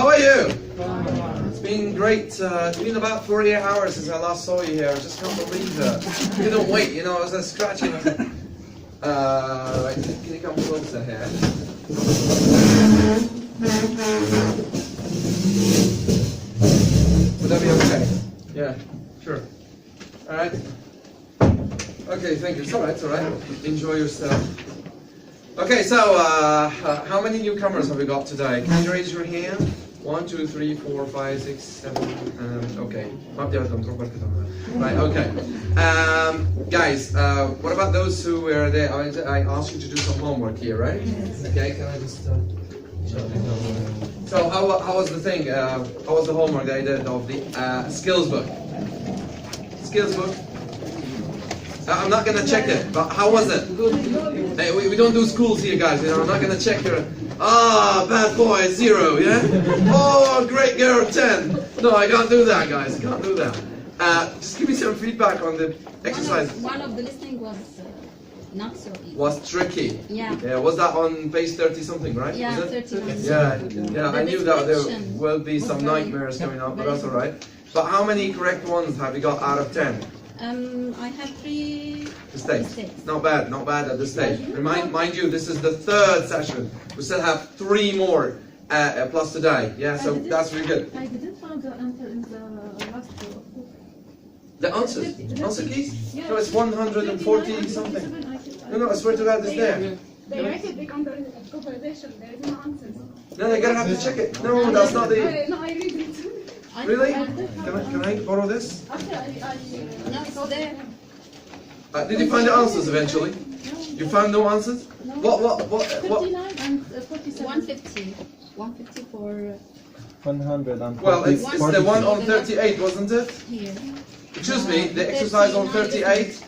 How are you? It's been great. It's been about 48 hours since I last saw you here. I just can't believe it. You don't wait, you know, I was like scratching. Right, can you come closer here? Would that be okay? Yeah, sure. Alright. Okay, thank you. It's alright, it's alright. Enjoy yourself. Okay, so how many newcomers have we got today? Can you raise your hand? 1, 2, 3, 4, 5, 6, 7, okay. Right, okay. Guys, what about those who were there? I asked you to do some homework here, right? Okay, can I just... So how was the thing? How was the homework that I did of the skills book? Skills book? I'm not gonna check it, but how was it? Hey, we don't do schools here, guys. You know, I'm not gonna check your. Bad boy, 0. Yeah. Oh, great girl, 10. No, I can't do that, guys. I can't do that. Just give me some feedback on the exercise. One of the listening was not so easy. Was tricky. Yeah. Yeah. Was that on page 30 something, right? Yeah, 31. Yeah. I knew that there will be some nightmares coming up, but that's all right. But how many correct ones have you got out of 10? I have 3 mistakes. mistakes. Not bad at this stage. Mind you, this is the 3rd session. We still have 3 more plus today. Yeah, so that's really good. I didn't find the answer in the last book. The answers? Answer keys? Yeah. No, it's 140 something. No, I swear to God, it's there. They write it under conversation. There is no answers. No, they're gonna have to check it. No, that's not the... No, I read it. Really? Can I borrow this? After I No, it's there. Did you find the answers eventually? You found no answers? What? 59 and 47. 150. 150 for 140. Well, it's the one on 38, wasn't it? here. Excuse me, the exercise on 38,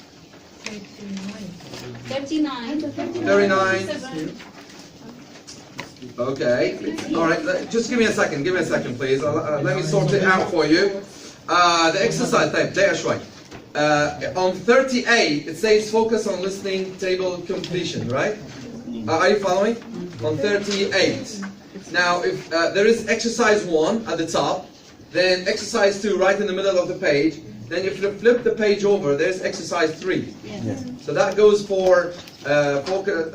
39. 39. Okay. All right. Just give me a second. Give me a second, please. Let me sort it out for you. The exercise type. On 38, it says focus on listening table completion, right? Are you following? On 38. Now, if there is exercise 1 at the top, then exercise 2 right in the middle of the page. Then if you flip the page over, there's exercise 3. Yes. So that goes for focus,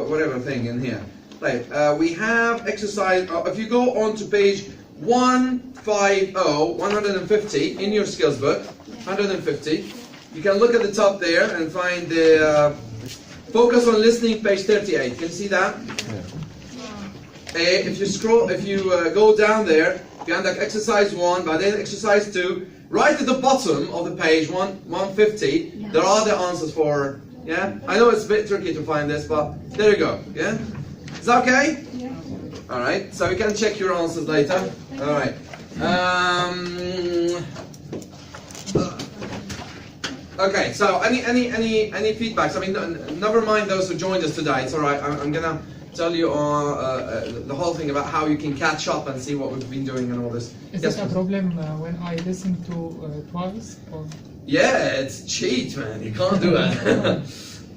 whatever thing in here. Right. We have exercise. If you go on to page 150 in your skills book, 150, you can look at the top there and find the focus on listening, page 38. Can you see that? If you scroll, if you go down there, you end up exercise 1, but then exercise 2. Right at the bottom of the page, 150, there are the answers for. Yeah, I know it's a bit tricky to find this, but there you go. Yeah. Is that okay? Yeah. All right. So you can check your answers later. All right. Okay. So any feedbacks? I mean, never mind those who joined us today. It's all right. I'm gonna tell you the whole thing about how you can catch up and see what we've been doing and all this. Is Yes, that a please. problem when I listen to twice? Or? Yeah, it's cheat, man. You can't do it.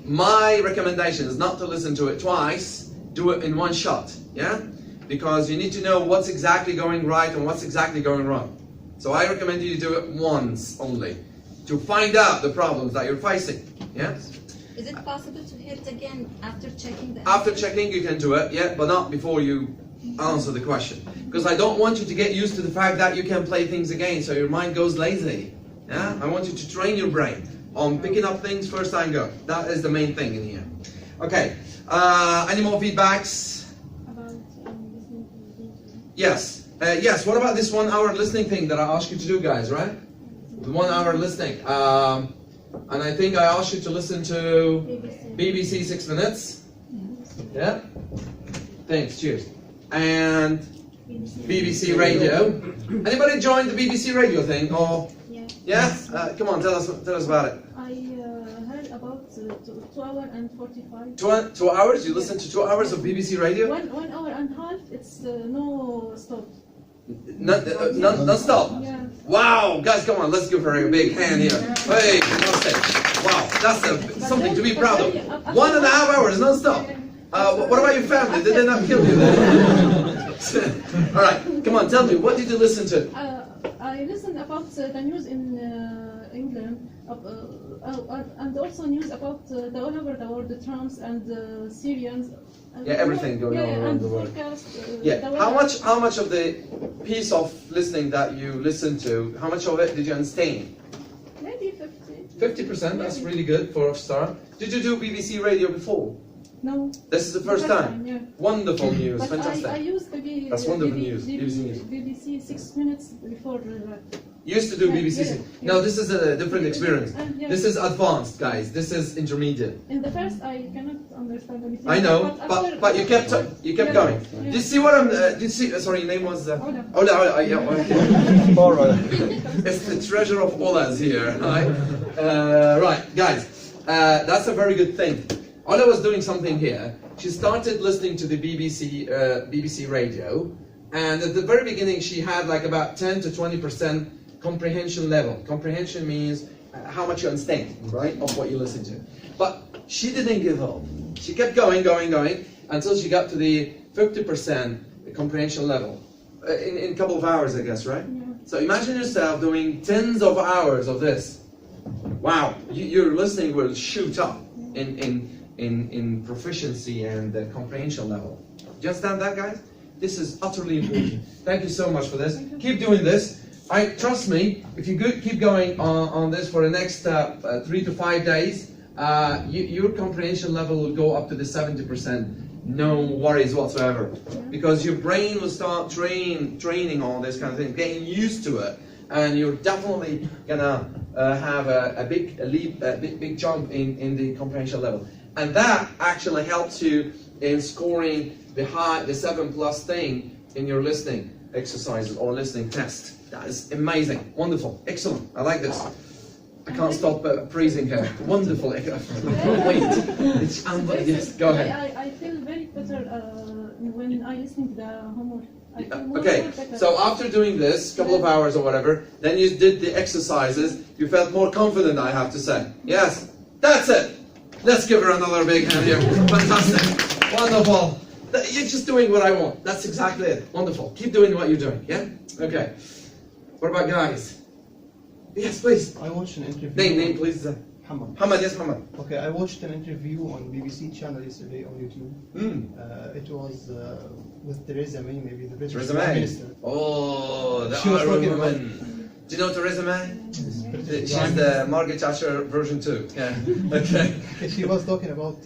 My recommendation is not to listen to it twice. Do it in one shot, yeah? Because you need to know what's exactly going right and what's exactly going wrong. So I recommend you do it once only to find out the problems that you're facing, yeah? Is it possible to hear it again after checking the After answers? checking, you can do it, yeah, but not before you answer the question. Because I don't want you to get used to the fact that you can play things again, so your mind goes lazy, yeah? I want you to train your brain on picking up things first time go. That is the main thing in here. Okay. Any more feedbacks? About listening to the video. Yes. Yes. What about this 1 hour listening thing that I asked you to do, guys? Right? The 1 hour listening. And I think I asked you to listen to BBC 6 Minutes. Yeah. Thanks. Cheers. And BBC Radio. Anybody joined the BBC Radio thing? Or Yeah. yeah? Come on, tell us about it. I heard about 2 hours and 45. 2 hours? You listened to 2 hours of BBC Radio? 1 hour and a half. It's no stop. Non-stop? Yeah. Wow, guys, come on, let's give her a big hand here. Hey, fantastic. Wow, that's something to be proud of. 1.5 hours non-stop. What about your family? Did they not kill you then? All right, come on, tell me, what did you listen to? I listened about the news in England, and also news about the all over the world, the Trumps and the Syrians. And Everything going on around and the world. forecast, Yeah, the how weather. much of the piece of listening that you listened to, how much of it did you understand? Maybe 50. 50%, that's really good for a start. Did you do BBC radio before? No. This is the first time? Yeah. Wonderful news, But fantastic. I used to be That's wonderful news, BBC news. BBC 6 minutes before You used to do BBC. Yeah. No, this is a different experience. Yeah. This is advanced, guys. This is intermediate. In the first, I cannot understand anything. I know, after- but you kept Yeah. going. Yeah. Did you see what I'm? Did you see? Sorry, your name was. Ola. Ola. Yeah. Okay. All right. It's the treasure of Olas here, right? Right, guys. That's a very good thing. Ola was doing something here. She started listening to the BBC radio, and at the very beginning, she had like about 10 to 20% comprehension level. Comprehension means how much you understand, right, of what you listen to. But she didn't give up. She kept going, until she got to the 50% comprehension level in a couple of hours, I guess, right? Yeah. So imagine yourself doing tens of hours of this. Wow, your listening will shoot up in proficiency and comprehension level. Do you understand that, guys? This is utterly important. Thank you so much for this. Keep doing this. Trust me, if you keep going on this for the next 3 to 5 days, your comprehension level will go up to the 70%. No worries whatsoever, because your brain will start training on this kind of thing, getting used to it, and you're definitely gonna have a big leap, a big jump in the comprehension level, and that actually helps you in scoring the 7+ thing in your listening exercises or listening test. That is amazing, wonderful, excellent. I like this. I can't stop praising her. Wonderful. Wait, it's yes. Go ahead. I feel very better when I listen to the homework. I feel more Okay, better. so after doing this, couple of hours or whatever, then you did the exercises, you felt more confident, I have to say. Yes, that's it. Let's give her another big hand here. Fantastic. Wonderful. You're just doing what I want. That's exactly it. Wonderful. Keep doing what you're doing, yeah? Okay. What about guys? Yes, please. I watched an interview. Name, please. Hamad. Hamad, yes, Hamad. Okay, I watched an interview on BBC channel yesterday on YouTube. It was with Theresa May, maybe the British Theresa Prime May. Minister. Oh, the She was Irish talking about- woman. Do you know Theresa May? British She's Prime the Margaret Thatcher version 2. Yeah. Okay. Minister. She was talking about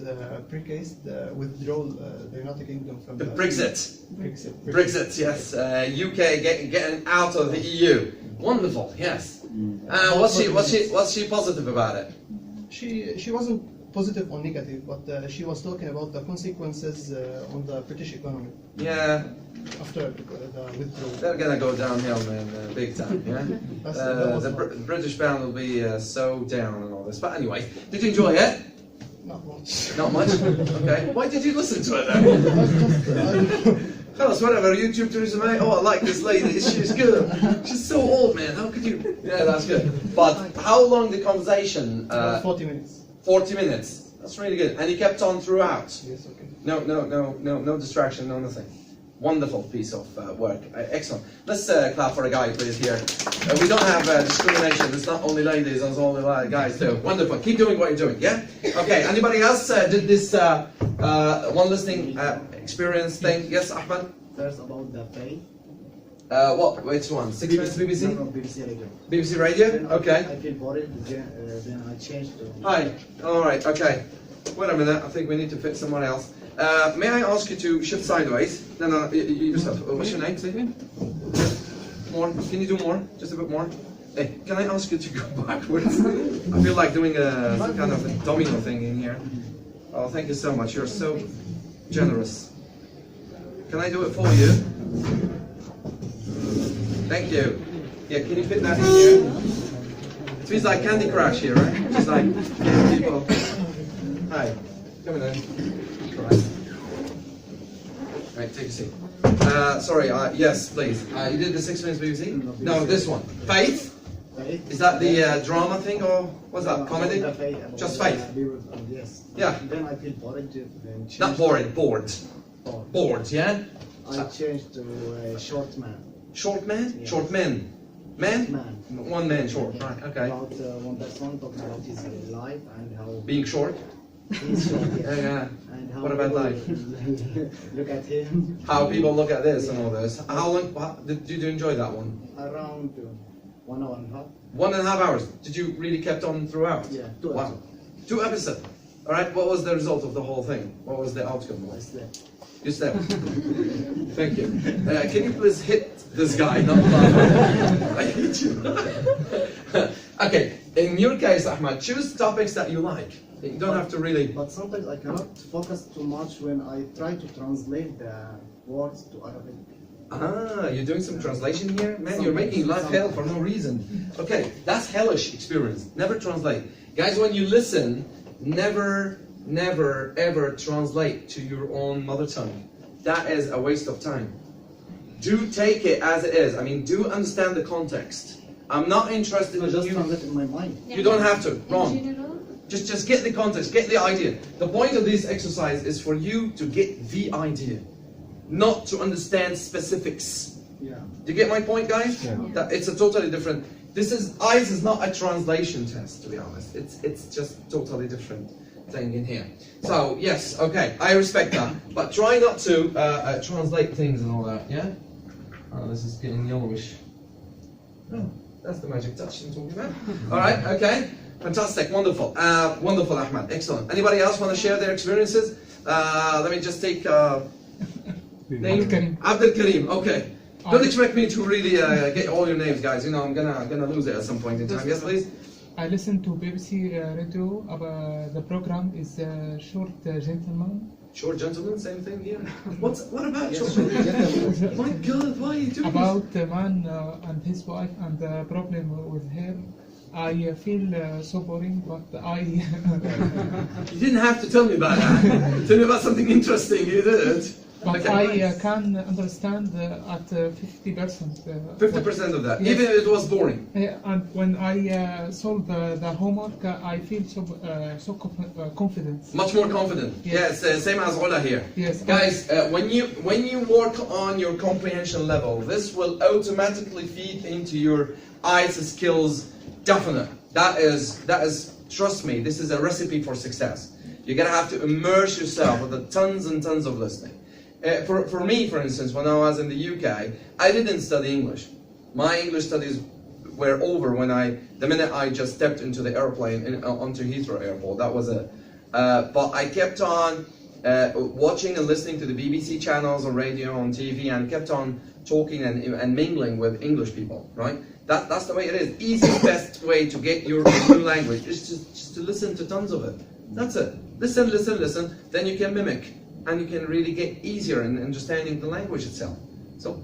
precase, the withdrawal, the United Kingdom from The Brexit. Brexit. Brexit, yes. UK getting out of the EU. Wonderful, yes. What's she positive about it? She wasn't positive or negative, but she was talking about the consequences on the British economy Yeah, after the withdrawal. they're gonna go downhill, man, big time. Yeah. That was The fun. British pound will be so down and all this. But anyway, did you enjoy it? Not much. Not much. Okay. Why did you listen to it then? Tell us whatever. YouTube Theresa May. Oh, I like this lady. She's good. She's so old, man. How could you? Yeah, that's good. But how long the conversation? About 40 minutes. 40 minutes. That's really good. And he kept on throughout. Yes, okay. No distraction, no nothing. Wonderful piece of work. Excellent. Let's clap for a guy, please, here. We don't have discrimination. It's not only ladies, it's only guys too. Wonderful. Keep doing what you're doing, yeah? Okay, anybody else did this one listening experience thing? Yes, Ahmed? First about the pay. What? Which one? 6 minutes BBC? No, BBC radio. BBC Radio? Then Okay. I feel bored, then I changed to... Hi. All right. Okay. Wait a minute. I think we need to fit someone else. May I ask you to shift sideways? No. You yourself. What's your name, please? More. Can you do more? Just a bit more. Hey, can I ask you to go backwards? I feel like doing some kind of a domino thing in here. Oh, thank you so much. You're so generous. Can I do it for you? Thank you. Yeah, can you fit that in here? It feels like Candy Crush here, right? Just like getting people. Hi, come in. Right, take a seat. Sorry, yes, please. You did the 6 minutes BBC? No, this one. Faith? Faith. Is that the drama thing or what's that? Comedy? The faith, about Just the faith? yes. Yeah. Then I feel bored, then change Not boring, bored. Bored. Bored, yeah? I changed to short man. Short man? Yeah. Short men? Man? Man. One man short, Yeah. right, okay. About one person talking about his life and how Being short? he's short. Yeah, yeah. And how What about people life? look at him. How people look at this and all this. How long, did you enjoy that one? Around 1 hour and a half. 1.5 hours. Did you really kept on throughout? Yeah, 2 Wow. hours. 2 episodes. All right. What was the result of the whole thing? What was the outcome? I slept. You slept. Thank you. Can you please hit this guy? Not laugh. I hate you. Okay. In your case, Ahmad, choose topics that you like. You don't have to really. But sometimes I cannot focus too much when I try to translate the words to Arabic. Ah, you're doing some translation here? Man, you're making life hell for no reason. Okay, that's hellish experience. Never translate. Guys, when you listen, never, ever translate to your own mother tongue. That is a waste of time. Do take it as it is. I mean, do understand the context. I'm not interested I in just you. translate in my mind. You don't have to. In Wrong. general, Just get the context, get the idea. The point of this exercise is for you to get the idea, not to understand specifics. Yeah. Do you get my point, guys? Yeah. That it's a totally different. This is IELTS is not a translation test, to be honest. It's just totally different thing in here. So yes, okay, I respect that, but try not to translate things and all that. Yeah. Oh, this is getting yellowish. Oh, that's the magic touch I'm talking about. All right, okay. Fantastic, wonderful, wonderful, Ahmad, excellent. Anybody else want to share their experiences? Let me just take name. Karim. Abdul Karim. Okay. Don't expect me to really get all your names, guys. You know I'm gonna lose it at some point in time. Yes, please. I listened to BBC radio about the program is Short Gentleman Short gentleman, same thing here. What about Yes, short short gentleman? gentleman. My God, why are you doing about a man and his wife and the problem with her. I feel so boring, but I this? You didn't have to tell me about that. Tell me about something interesting. You did. but Okay. I can understand at 50%. 50% of that, Yes. even if it was boring. And when I solve the homework, I feel so confident. Much more confident. Yes. Yes, same as Ola here. Yes. Guys, when you work on your comprehension level, this will automatically feed into your IELTS skills. Definite. That is. Trust me. This is a recipe for success. You're gonna have to immerse yourself with the tons and tons of listening. For me, for instance, when I was in the UK, I didn't study English. My English studies were over the minute I just stepped into the airplane onto Heathrow Airport. That was it. But I kept on watching and listening to the BBC channels on radio, on TV, and kept on talking and mingling with English people. Right? That's the way it is. Easiest, best way to get your new language is just to listen to tons of it. That's it. Listen. Then you can mimic, and you can really get easier in understanding the language itself. So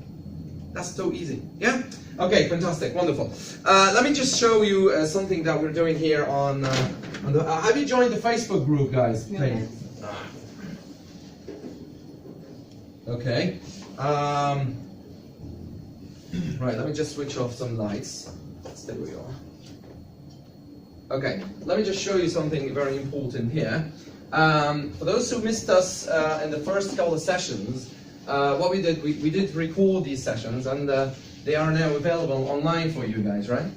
that's so easy. Yeah. Okay. Fantastic. Wonderful. Let me just show you something that we're doing here on the. Have you joined the Facebook group, guys? Yes. Okay. Right, let me just switch off some lights. There we are. Okay, let me just show you something very important here. For those who missed us in the first couple of sessions, what we did, we did record these sessions, and they are now available online for you guys, right?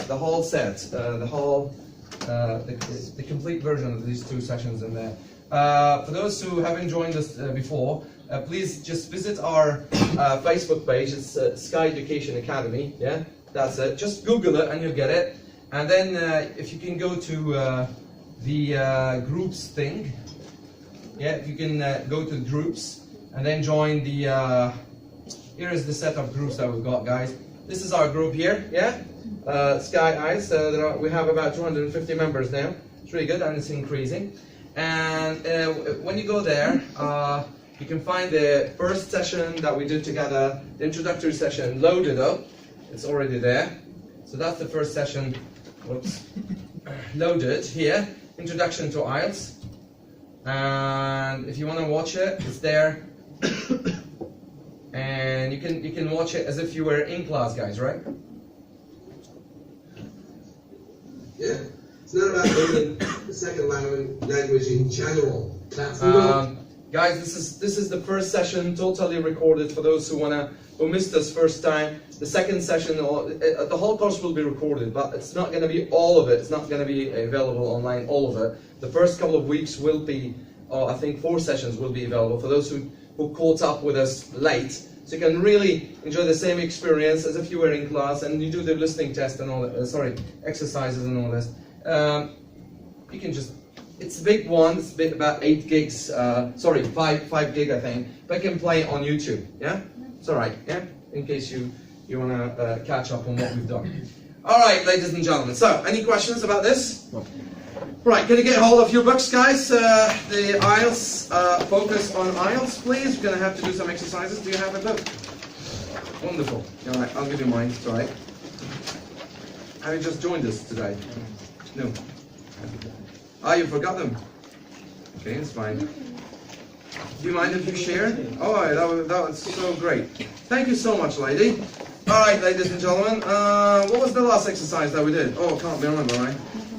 The whole set, the complete version of these 2 sessions in there. For those who haven't joined us before, please just visit our Facebook page. It's Sky Education Academy. Yeah, that's it. Just Google it and you'll get it. And then if you can go to the groups thing. Yeah, if you can go to the groups and then join the. Here is the set of groups that we've got, guys. This is our group here. Yeah, Sky Eyes. We have about 250 members now. It's really good and it's increasing. And when you go there, you can find the first session that we did together, the introductory session loaded up. It's already there. So that's the first session, whoops, loaded here. Introduction to IELTS. And if you want to watch it, it's there. And you can watch it as if you were in class, guys, right? Yeah. It's not about learning the second language in general. That's Guys, this is the first session, totally recorded for those who missed us first time. The second session, the whole course will be recorded, but it's not going to be all of it. It's not going to be available online, all of it. The first couple of weeks will be, I think 4 sessions will be available for those who caught up with us late. So you can really enjoy the same experience as if you were in class and you do the listening test and all that, exercises and all this. You can just, it's a big one, it's about 8 gigs, 5 gig I think, but you can play it on YouTube, yeah? It's alright, yeah? In case you want to catch up on what we've done. Alright, ladies and gentlemen, so, any questions about this? No. Right, can you get hold of your books, guys? The IELTS, focus on IELTS, please. We're going to have to do some exercises. Do you have a book? Wonderful. Alright, I'll give you mine, it's alright. Have you just joined us today? No. You forgot them. Okay, it's fine. Do you mind if you share? Oh, that was so great. Thank you so much, lady. Alright, ladies and gentlemen, what was the last exercise that we did? Oh, I can't remember, right?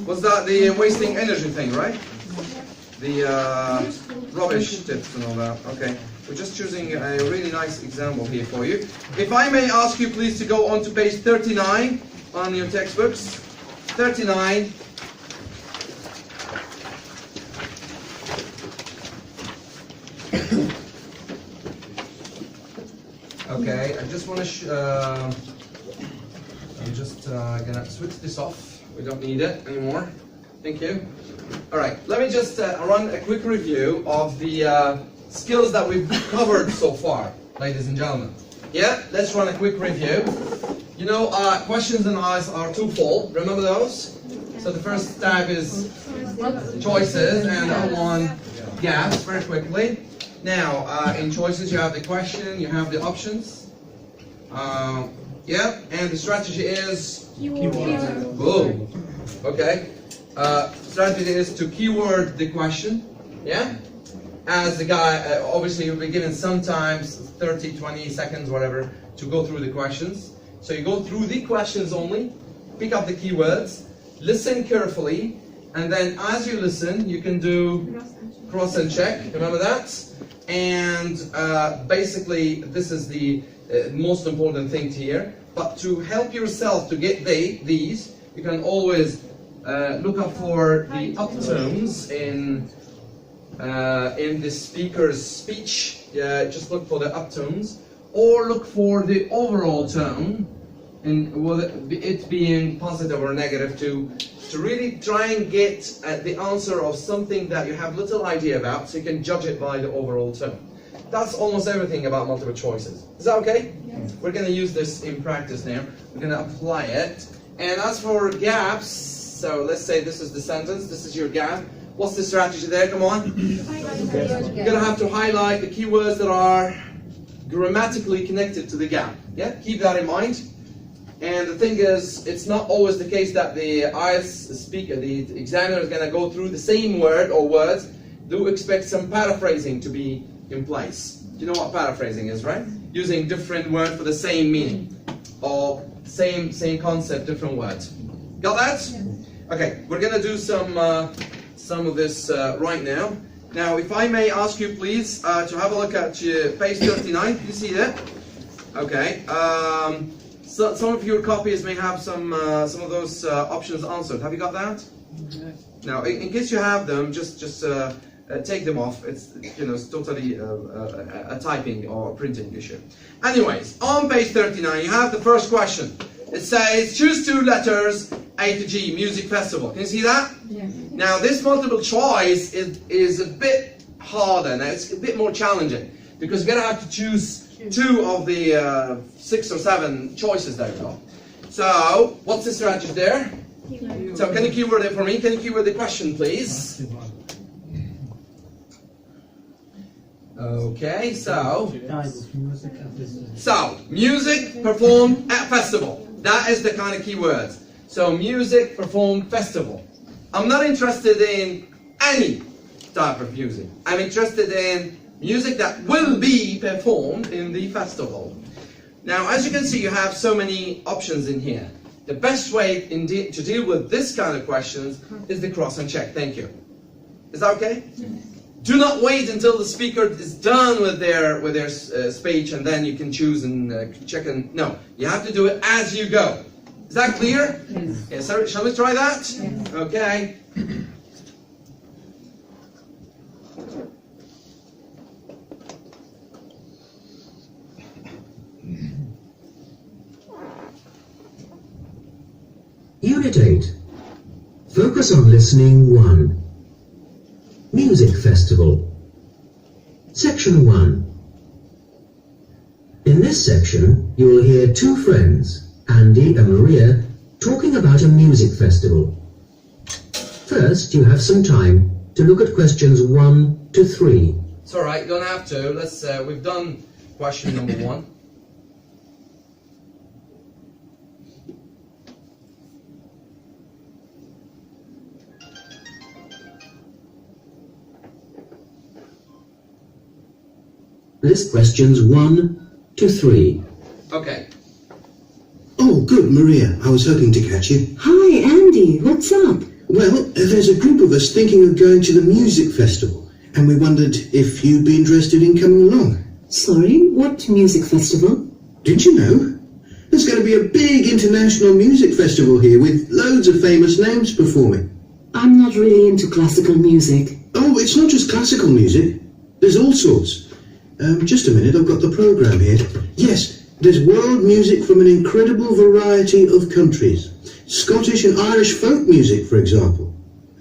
Was that the wasting energy thing, right? The rubbish tips and all that. Okay, we're just choosing a really nice example here for you. If I may ask you please to go on to page 39 on your textbooks. 39. Okay, I just want to I'm just gonna switch this off. We don't need it anymore. Thank you. Alright, let me just run a quick review of the skills that we've covered so far, ladies and gentlemen. Yeah, let's run a quick review. You know, questions and IELTS are twofold. Remember those? So the first tab is choices, and the other one gaps, very quickly. Now, in choices you have the question, you have the options. Yeah, and the strategy is boom. Okay. Strategy is to keyword the question. Yeah. As the guy, obviously you'll be given sometimes 30, 20 seconds, whatever, to go through the questions. So you go through the questions only, pick up the keywords, listen carefully, and then as you listen, you can do cross and check. Remember that? And basically, this is the most important thing here. But to help yourself to get these, you can always look up for the uptones in the speaker's speech. Just look for the uptones, or look for the overall tone, and it being positive or negative, to really try and get the answer of something that you have little idea about, so you can judge it by the overall tone. That's almost everything about multiple choices. Is that okay? Yes. We're going to use this in practice now. We're going to apply it. And as for gaps, so let's say this is the sentence, this is your gap. What's the strategy there? Come on. You're going to have to highlight the keywords that are grammatically connected to the gap. Yeah? Keep that in mind. And the thing is, it's not always the case that the IELTS speaker, the examiner, is going to go through the same word or words. Do expect some paraphrasing to be in place. You know what paraphrasing is, right? Using different words for the same meaning, or same concept, different words. Got that? Okay, we're gonna do some of this right now. Now, if I may ask you, please, to have a look at page 39. Can you see that? Okay. So some of your copies may have some of those options answered. Have you got that? Now, in case you have them, just take them off. It's it's totally a typing or printing issue. Anyways, on page 39, you have the first question. It says, choose 2 letters, A to G, music festival. Can you see that? Yes. Now, this multiple choice is a bit harder. Now, it's a bit more challenging because you're going to have to choose 2 of the 6 or 7 choices that you've got. So, what's the strategy there? So, can you keyword it for me? Can you keyword the question, please? Okay, so music performed at festival. That is the kind of keywords. So music performed festival. I'm not interested in any type of music. I'm interested in music that will be performed in the festival. Now, as you can see, you have so many options in here. The best way to deal with this kind of questions is the cross and check. Thank you. Is that okay? Do not wait until the speaker is done with their speech and then you can choose and check and no. You have to do it as you go. Is that clear? Yes. Yeah, so shall we try that? Yes. Okay. Unit 8. Focus on listening 1. Music Festival. Section 1. In this section, you will hear two friends, Andy and Maria, talking about a music festival. First, you have some time to look at questions 1 to 3. It's all right, you don't have to. Let's. We've done question number 1. List questions 1 to 3. Okay. Oh, good, Maria. I was hoping to catch you. Hi, Andy. What's up? Well, there's a group of us thinking of going to the music festival, and we wondered if you'd be interested in coming along. Sorry, what music festival? Didn't you know? There's going to be a big international music festival here with loads of famous names performing. I'm not really into classical music. Oh, it's not just classical music. There's all sorts. Just a minute, I've got the programme here. Yes, there's world music from an incredible variety of countries. Scottish and Irish folk music, for example.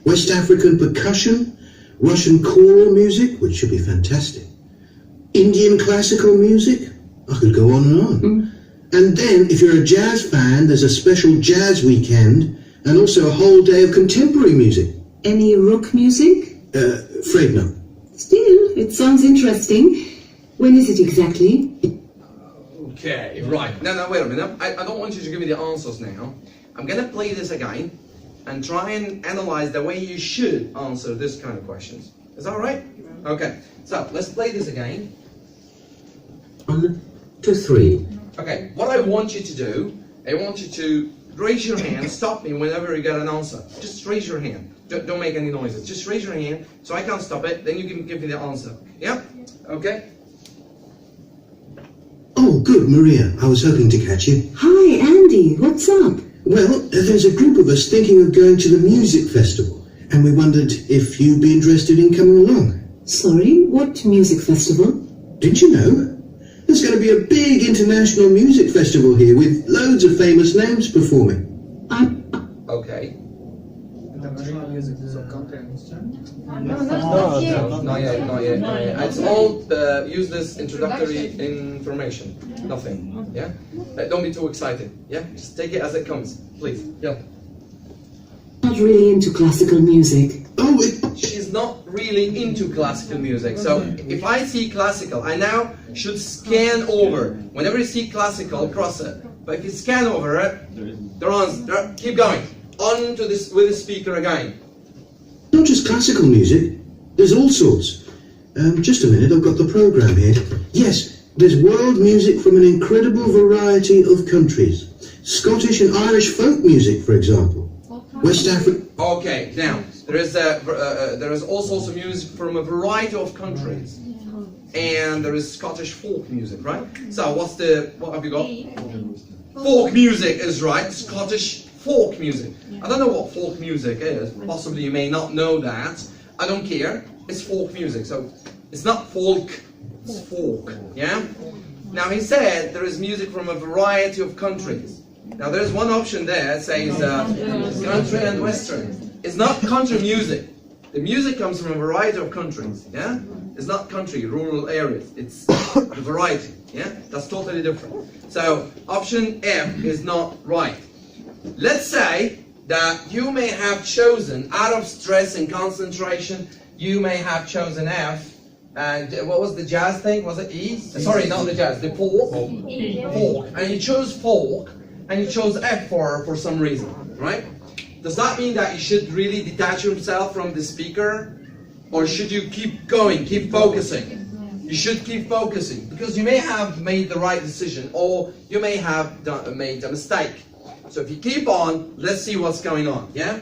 West African percussion, Russian choral music, which should be fantastic. Indian classical music. I could go on and on. And then, if you're a jazz fan, there's a special jazz weekend and also a whole day of contemporary music. Any rock music? Afraid not. Still, it sounds interesting. When is it exactly? Okay, right. No, wait a minute. I don't want you to give me the answers now. I'm going to play this again and try and analyze the way you should answer this kind of questions. Is that all right? Okay, so let's play this again. 1 to 3. Okay, what I want you to do, I want you to raise your hand, stop me whenever you get an answer. Just raise your hand. Don't make any noises. Just raise your hand so I can't stop it, then you can give me the answer. Yeah? Okay? Oh, good, Maria. I was hoping to catch you. Hi, Andy. What's up? Well, there's a group of us thinking of going to the music festival, and we wondered if you'd be interested in coming along. Sorry, what music festival? Didn't you know? There's going to be a big international music festival here with loads of famous names performing. Okay. International music is of country and No, not yet. It's all useless introductory information. Nothing. Yeah? Don't be too excited. Yeah? Just take it as it comes. Please. Yeah. Not really into classical music. Oh, She's not really into classical music. So if I see classical, I now should scan over. Whenever you see classical, cross it. But if you scan over it, keep going. On to this with the speaker again. not just classical music. There's all sorts. Just a minute, I've got the programme here. Yes, there's world music from an incredible variety of countries. Scottish and Irish folk music, for example. West Africa. Okay, now there is all sorts of music from a variety of countries, and there is Scottish folk music, right? So what have you got? Folk music is right. Scottish folk music. I don't know what folk music is. Possibly you may not know that. I don't care. It's folk music, so it's not folk. It's folk. Yeah. Now he said there is music from a variety of countries. Now there's one option there. It says country and western. It's not country music. The music comes from a variety of countries. Yeah. It's not country, rural areas. It's the variety. Yeah. That's totally different. So option F is not right. Let's say that you may have chosen, out of stress and concentration, you may have chosen F. And what was the jazz thing? Was it E? Sorry, not the jazz, the folk. Folk. And you chose folk, and you chose F for some reason, right? Does that mean that you should really detach yourself from the speaker? Or should you keep going, keep focusing? You should keep focusing, because you may have made the right decision, or you may have made a mistake. So if you keep on, let's see what's going on, yeah?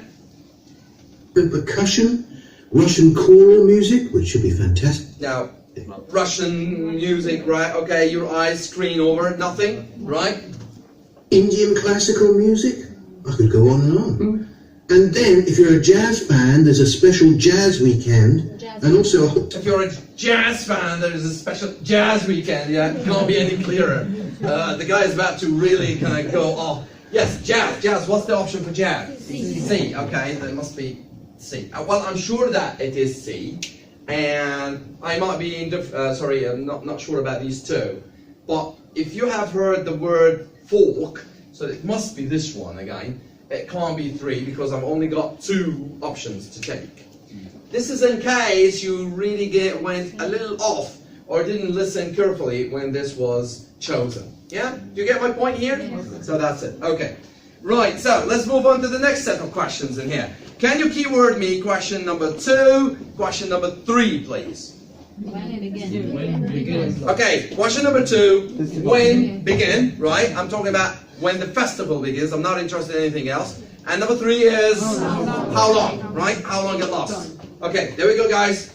And percussion, Russian choral music, which should be fantastic. Now, Russian music, right? Okay, your eyes screen over, nothing, right? Indian classical music. I could go on and on. And then, if you're a jazz fan, there's a special jazz weekend, and also... If you're a jazz fan, there's a special jazz weekend, yeah? Can't be any clearer. The guy is about to really kind of go, oh, yes, jazz, what's the option for jazz? C, okay, there must be C. Well, I'm sure that it is C, and I might be, I'm not sure about these two. But if you have heard the word folk, so it must be this one again. It can't be 3 because I've only got 2 options to take. This is in case you really went a little off or didn't listen carefully when this was chosen. Yeah? Do you get my point here? Yes. So that's it. Okay. Right, so let's move on to the next set of questions in here. Can you keyword me question number 2, question number 3, please? When begin. Okay, question number 2, when begin, right? I'm talking about when the festival begins. I'm not interested in anything else. And number 3 is how long, right? How long it lasts. Okay, there we go, guys.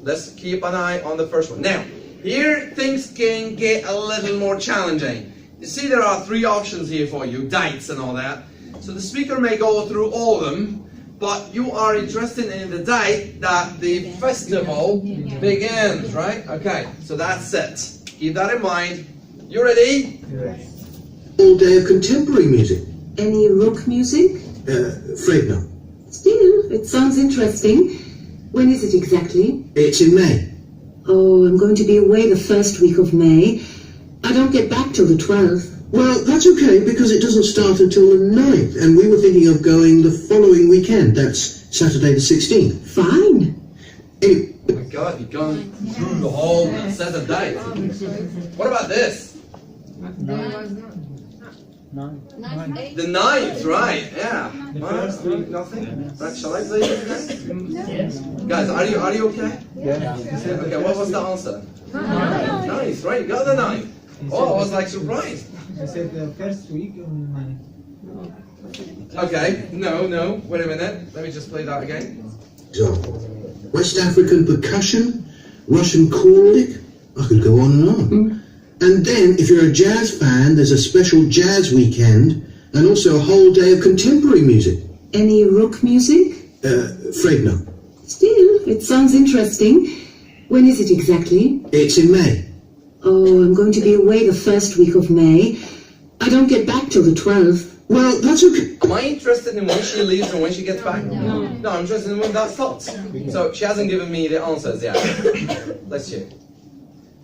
Let's keep an eye on the first one. Now, here things can get a little more challenging. You see there are 3 options here for you, dates and all that. So the speaker may go through all of them, but you are interested in the date that the festival begins, right? Okay, so that's it. Keep that in mind. You ready? Yes. All day of contemporary music. Any rock music? Afraid not. Still, it sounds interesting. When is it exactly? It's in May. Oh, I'm going to be away the first week of May. I don't get back till the 12th. Well, that's okay, because it doesn't start until the 9th, and we were thinking of going the following weekend. That's Saturday the 16th. Fine. Anyway. Oh my God, you've gone through the whole set of dates. What about this? The 9th, right? Yeah. Nothing. Right, shall I play this again? Yes. Guys, are you okay? Yeah. Okay, what was the answer? 9th, right? You got the 9th. Oh, I was like surprised. I said the first week on May. Okay, no, wait a minute. Let me just play that again. West African percussion, Russian choral, I could go on and on. And then, if you're a jazz fan, there's a special jazz weekend, and also a whole day of contemporary music. Any rock music? Afraid not. Still, it sounds interesting. When is it exactly? It's in May. Oh, I'm going to be away the first week of May. I don't get back till the 12th. Well, that's okay. Am I interested in when she leaves or when she gets back? No, I'm interested in when that starts. So she hasn't given me the answers yet. Let's check.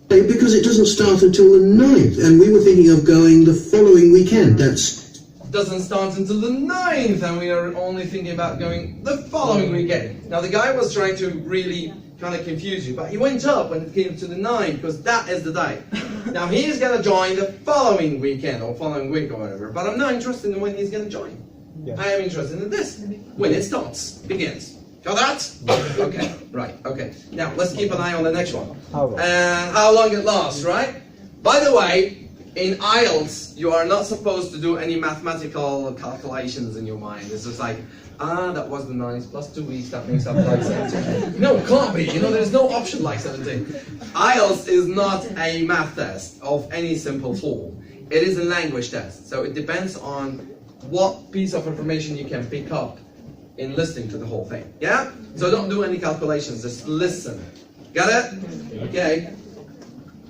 Because it doesn't start until the 9th, and we were thinking of going the following weekend. That's... Doesn't start until the 9th, and we are only thinking about going the following weekend. Now the guy was trying to really kind of confuse you, but he went up when it came to the 9th, because that is the day. Now he's going to join the following weekend, or following week, or whatever, but I'm not interested in when he's going to join. Yeah. I am interested in this, when it starts, begins. Got that? Okay, right, okay. Now, let's keep an eye on the next one. And how long it lasts, right? By the way, in IELTS, you are not supposed to do any mathematical calculations in your mind. It's just like, that was the 9th plus 2 weeks, that makes up like 17. No, it can't be. There's no option like 17. IELTS is not a math test of any simple form. It is a language test. So it depends on what piece of information you can pick up in listening to the whole thing. Yeah? So don't do any calculations, just listen. Got it? Okay.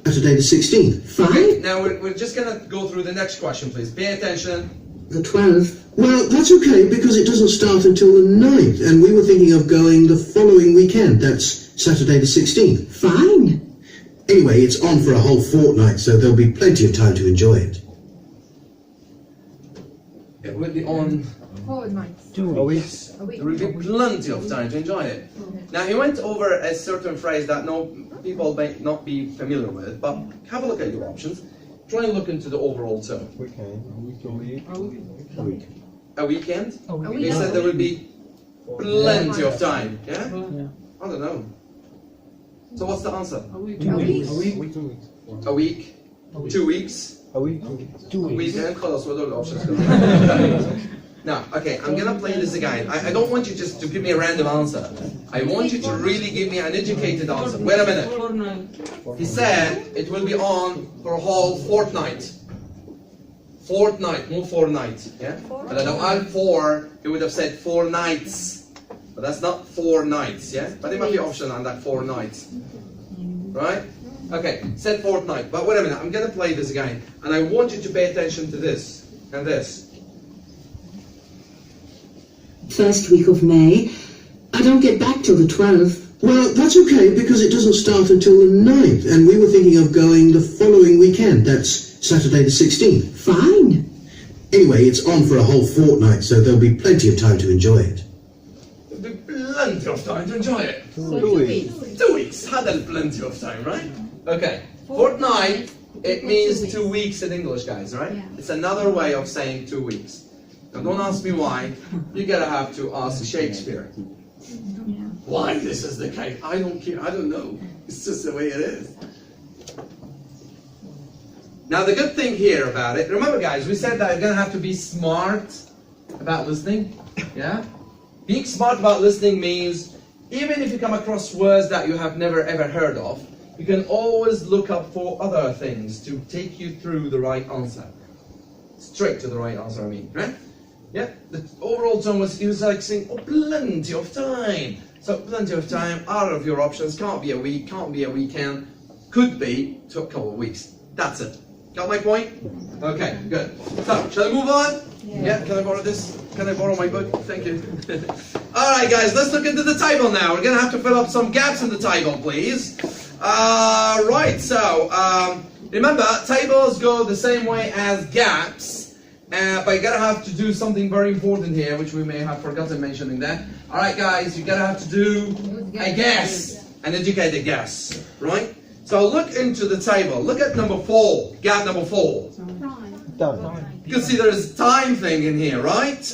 Saturday the 16th. Okay, now we're just gonna go through the next question, please. Pay attention. The 12th. Well, that's okay, because it doesn't start until the 9th, and we were thinking of going the following weekend. That's Saturday the 16th. Fine. Anyway, it's on for a whole fortnight, so there'll be plenty of time to enjoy it. It will be on 4 nights. 2 weeks. There will be plenty of time to enjoy it. Now, he went over a certain phrase that people may not be familiar with, but have a look at your options. Try and look into the overall tone. A weekend? He said there will be plenty of time. Yeah? I don't know. So what's the answer? A week. A week? 2 weeks? A week. 2 weeks. Weekend? خلاص what are the options? Now, okay, I'm gonna play this again. I don't want you just to give me a random answer. I want you to really give me an educated answer. Wait a minute. He said it will be on for a whole fortnight. Fortnight, move 4 nights. Yeah? But لو قال 4, he would have said 4 nights. But that's not 4 nights, yeah? But there might be an option on that 4 nights. Right? Okay, said fortnight. But wait a minute, I'm gonna play this again. And I want you to pay attention to this and this. First week of May. I don't get back till the 12th. Well, that's okay because it doesn't start until the 9th, and we were thinking of going the following weekend. That's Saturday the 16th. Fine. Anyway, it's on for a whole fortnight, so there'll be plenty of time to enjoy it. There'll be plenty of time to enjoy it. 2 weeks. 2 weeks. Had plenty of time, right? Okay. Fortnight, it means 2 weeks in English, guys, right? Yeah. It's another way of saying 2 weeks. Now, don't ask me why. You're gonna have to ask Shakespeare. Yeah. Why this is the case? I don't care. I don't know. It's just the way it is. Now, the good thing here about it, remember, guys, we said that you're gonna have to be smart about listening. Yeah? Being smart about listening means even if you come across words that you have never ever heard of, you can always look up for other things to take you through the right answer. Straight to the right answer, I mean, right? Yeah, the overall tone was, he was like saying, oh, plenty of time. So plenty of time, out of your options, can't be a week, can't be a weekend, could be to a couple of weeks. That's it. Got my point? Okay, good. So, shall I move on? Yeah, can I borrow this? Can I borrow my book? Thank you. Alright guys, let's look into the table now. We're gonna have to fill up some gaps in the table, please. Right, so, remember, tables go the same way as gaps. But you're gonna have to do something very important here, which we may have forgotten mentioning that. Alright guys, you're gonna have to do a guess, an educated guess, right? So look into the table, look at number 4, gap number 4. You can see there's time thing in here, right?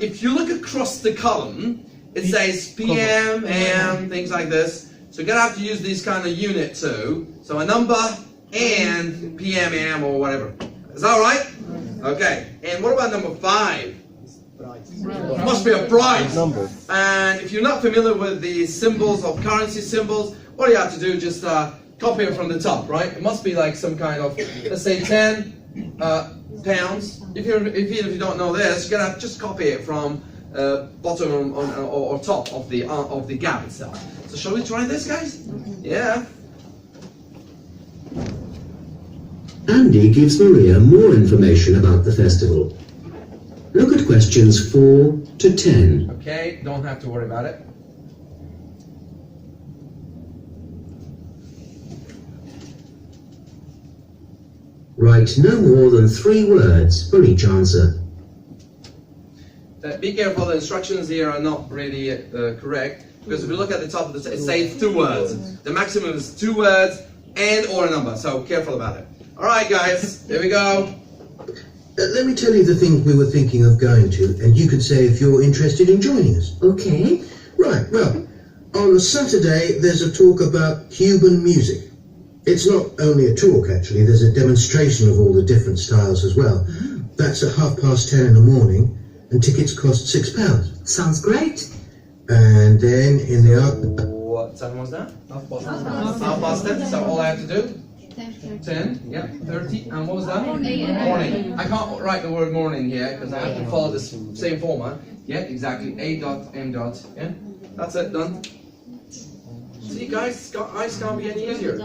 If you look across the column, it says PM, AM, things like this. So you're gonna have to use these kind of unit too. So a number and PM, AM or whatever. Is that alright? Okay, and what about number 5? It must be a price. And if you're not familiar with the symbols of currency symbols, all you have to do is just copy it from the top, right? It must be like some kind of, let's say 10 pounds. Even if you don't know this, you're gonna just copy it from bottom or top of the gap itself. So shall we try this, guys? Yeah. Andy gives Maria more information about the festival. Look at questions 4 to 10. Okay, don't have to worry about it. Write no more than 3 words for each answer. Be careful, the instructions here are not really correct, because if you look at the top of the, it says 2 words. The maximum is 2 words and or a number, so careful about it. Alright guys, here we go. Let me tell you the thing we were thinking of going to, and you can say if you're interested in joining us. Okay. Right, well, on a Saturday there's a talk about Cuban music. It's not only a talk, actually, there's a demonstration of all the different styles as well. That's at 10:30 in the morning, and tickets cost £6. Sounds great. And then in the afternoon... What time was that? 10:30, so all I have to do? 10, yeah, 30, and what was that? Morning. I can't write the word morning here, because I have to follow this same format. Yeah, exactly, A.M. Yeah, that's it, done. See guys, eyes can't be any easier.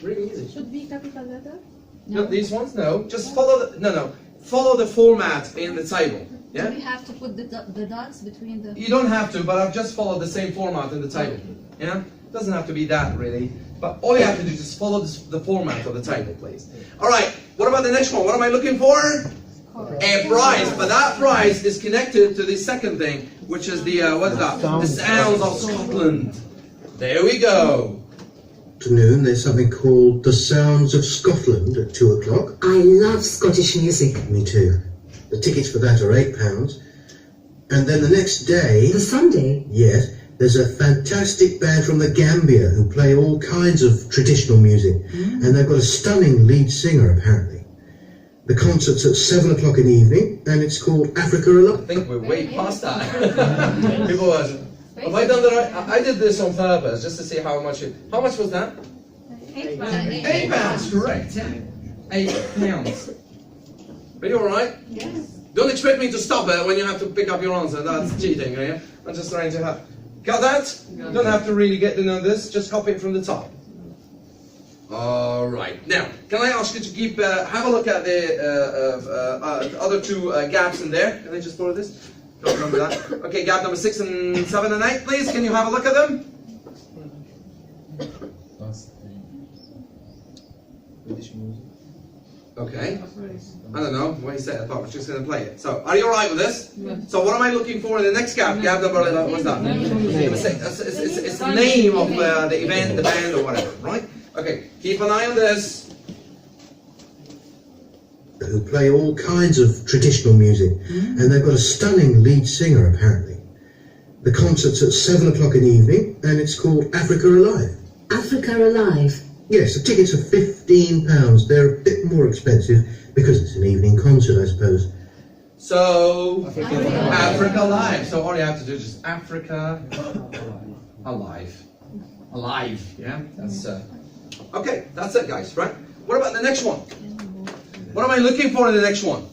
Really easy. Should be capital letter? No, these ones, no. Just follow the, follow the format in the table. Yeah? Do we have to put the dots between the... You don't have to, but I've just followed the same format in the table. Yeah? Doesn't have to be that really. But all you have to do is just follow the format of the table, please. Alright, what about the next one? What am I looking for? A prize. But that prize is connected to the second thing, which is the, what's that? The sounds of Scotland. There we go. Afternoon, there's something called The Sounds of Scotland at 2 o'clock. I love Scottish music. Me too. The tickets for that are £8. And then the next day... The Sunday? Yes, there's a fantastic band from the Gambia who play all kinds of traditional music. And they've got a stunning lead singer, apparently. The concert's at 7 o'clock in the evening, and it's called Africa I Alive. think we're way past that. People was, have I done the right? I did this on purpose just to see how much how much was that? £8, correct, yeah. £8. Are you alright? Yes. Don't expect me to stop it when you have to pick up your answer. That's cheating, yeah? I'm just trying to have. Got that? Don't have to really get to know this, just copy it from the top. Alright, now, can I ask you to keep, have a look at the other two gaps in there? Can I just borrow this? Don't remember that. Okay, gap number 6 and 7 and 8, please. Can you have a look at them? Okay. I don't know what he said. I thought I was just going to play it. So, are you alright with this? So, what am I looking for in the next gap? Gap number, what's that? Number 6. It's the name of the event, the band, or whatever, right? Okay, keep an eye on this. Who play all kinds of traditional music, and they've got a stunning lead singer, apparently. The concert's at 7 o'clock in the evening, and it's called Africa Alive. Africa Alive. Yes, the tickets are £15. They're a bit more expensive because it's an evening concert, I suppose. So, Africa Alive. So all you have to do is just Africa Alive. Alive, yeah? That's okay, that's it, guys, right? What about the next one? What am I looking for in the next one?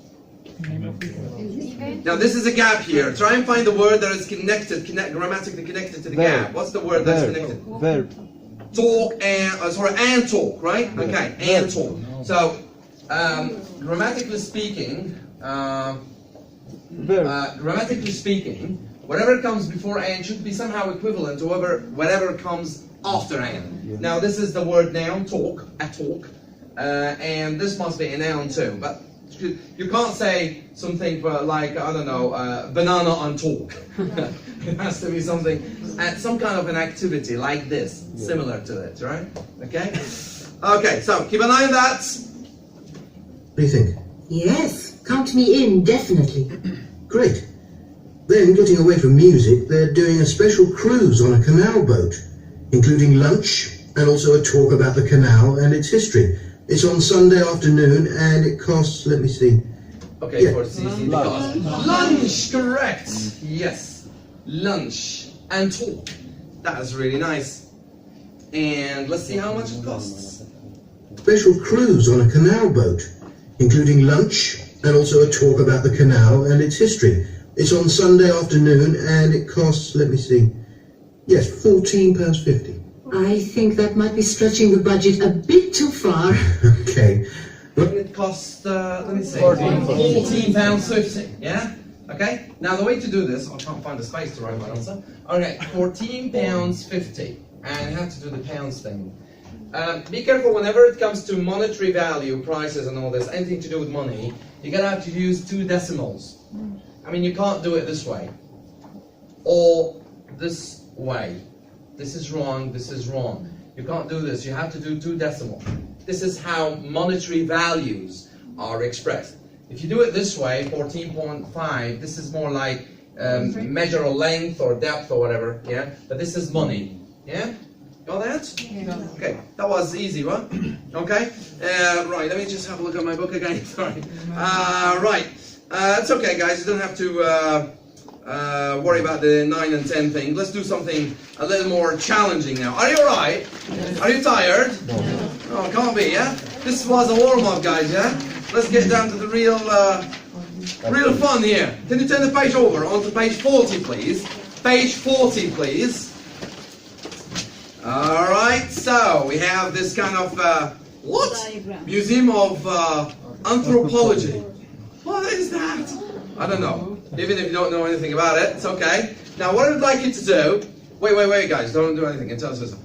Now this is a gap here. Try and find the word that is grammatically connected to the gap. What's the word that's connected? Verb. Talk and and talk, right? Okay, and talk. So grammatically speaking, whatever comes before and should be somehow equivalent to whatever comes after and. Now this is the word noun, talk, a talk, and this must be a noun too. But you can't say something like, I don't know, banana on talk. It has to be something, some kind of an activity like this, similar to it, right? Okay? Okay, so keep an eye on that. What do you think? Yes, count me in, definitely. Great. Then, getting away from music, they're doing a special cruise on a canal boat, including lunch and also a talk about the canal and its history. It's on Sunday afternoon and it costs, let me see. Okay, for CC, the cost. Lunch, correct. Yes, lunch and talk. That is really nice. And let's see how much it costs. Special cruise on a canal boat, including lunch and also a talk about the canal and its history. It's on Sunday afternoon and it costs, let me see. Yes, £14.50. I think that might be stretching the budget a bit too far. Okay. It costs, let me see, £14.50, yeah? Okay, now the way to do this, I can't find the space to write my answer. Okay, £14.50, and you have to do the pounds thing. Be careful whenever it comes to monetary value, prices and all this, anything to do with money, you're gonna have to use 2 decimals. I mean, you can't do it this way, or this way. This is wrong, this is wrong. You can't do this, you have to do 2 decimals. This is how monetary values are expressed. If you do it this way, 14.5, this is more like measure of length or depth or whatever, yeah? But this is money, yeah? Got that? Yeah. Okay, that was easy, right? Okay, right, let me just have a look at my book again, sorry. Right, it's okay guys, you don't have to worry about the 9 and 10 thing. Let's do something a little more challenging now. Are you alright? Are you tired? Oh, can't be, yeah? This was a warm-up, guys, yeah? Let's get down to the real fun here. Can you turn the page over onto page 40, please? Page 40, please. Alright, so we have this kind of, what? Museum of Anthropology. What is that? I don't know. Even if you don't know anything about it, it's okay. Now, what I'd like you to do, wait, guys, don't do anything until it's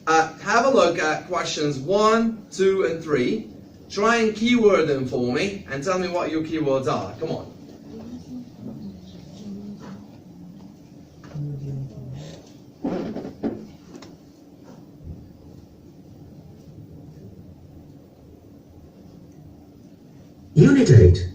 have a look at questions 1, 2, and 3. Try and keyword them for me, and tell me what your keywords are. Come on. Unit 8.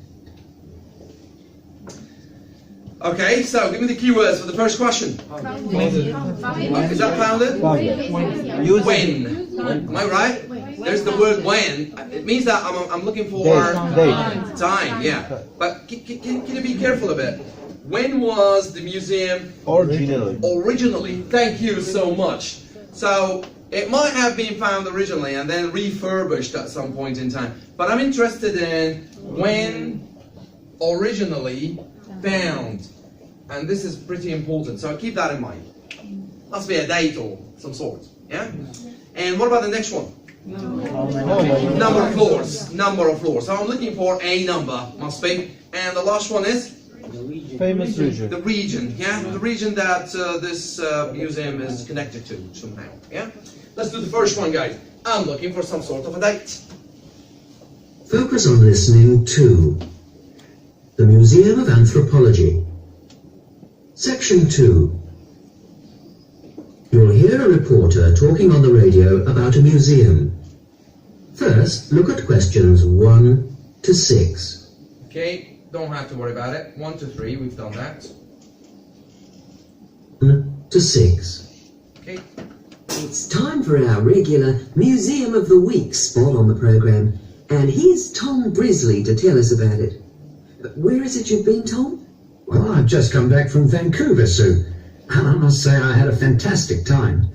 Okay, so give me the keywords for the first question. Is that founded? When. Am I right? There's the word when. It means that I'm looking for Date. time, yeah. But can you be careful a bit? When was the museum originally? Thank you so much. So it might have been found originally and then refurbished at some point in time. But I'm interested in when originally found. And this is pretty important, so keep that in mind. Must be a date or some sort, yeah? And what about the next one? Number of floors. Number of floors. So I'm looking for a number, must be. And the last one is? Famous region. The region, yeah? The region that this museum is connected to somehow, yeah? Let's do the first one, guys. I'm looking for some sort of a date. Focus on listening 2. The Museum of Anthropology. Section 2. You'll hear a reporter talking on the radio about a museum. First, look at questions 1 to 6. Okay, don't have to worry about it. 1 to 3, we've done that. 1 to 6. Okay. It's time for our regular Museum of the Week spot on the programme, and here's Tom Brisley to tell us about it. Where is it you've been, Tom? Well, I've just come back from Vancouver, Sue, and I must say I had a fantastic time.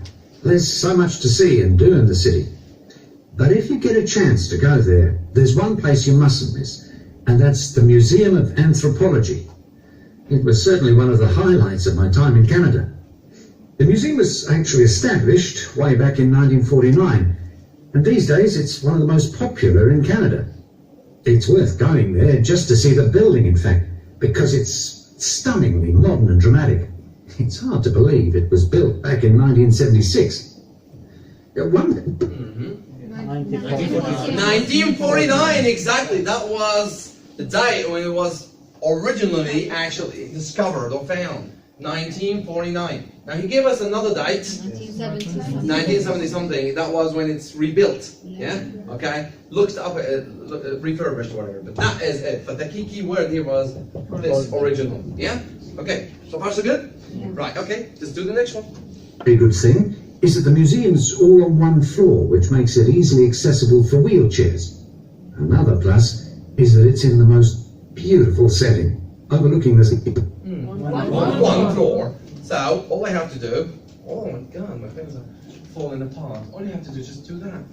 There's so much to see and do in the city. But if you get a chance to go there, there's one place you mustn't miss, and that's the Museum of Anthropology. It was certainly one of the highlights of my time in Canada. The museum was actually established way back in 1949, and these days it's one of the most popular in Canada. It's worth going there just to see the building, in fact, because it's stunningly modern and dramatic. It's hard to believe it was built back in 1976. 1949, exactly. That was the date when it was originally actually discovered or found. 1949. Now he gave us another date. 1970 something. That was when it's rebuilt. Yeah. Okay. Looked up, refurbished, whatever. But that is it. But the key word here was this original. Yeah. Okay. So far so good. Right. Okay. Let's do the next one. Very good thing is that the museum's all on one floor, which makes it easily accessible for wheelchairs. Another plus is that it's in the most beautiful setting, overlooking the city. One floor. So all I have to do, oh my god, my fingers are falling apart. All you have to do is just do that.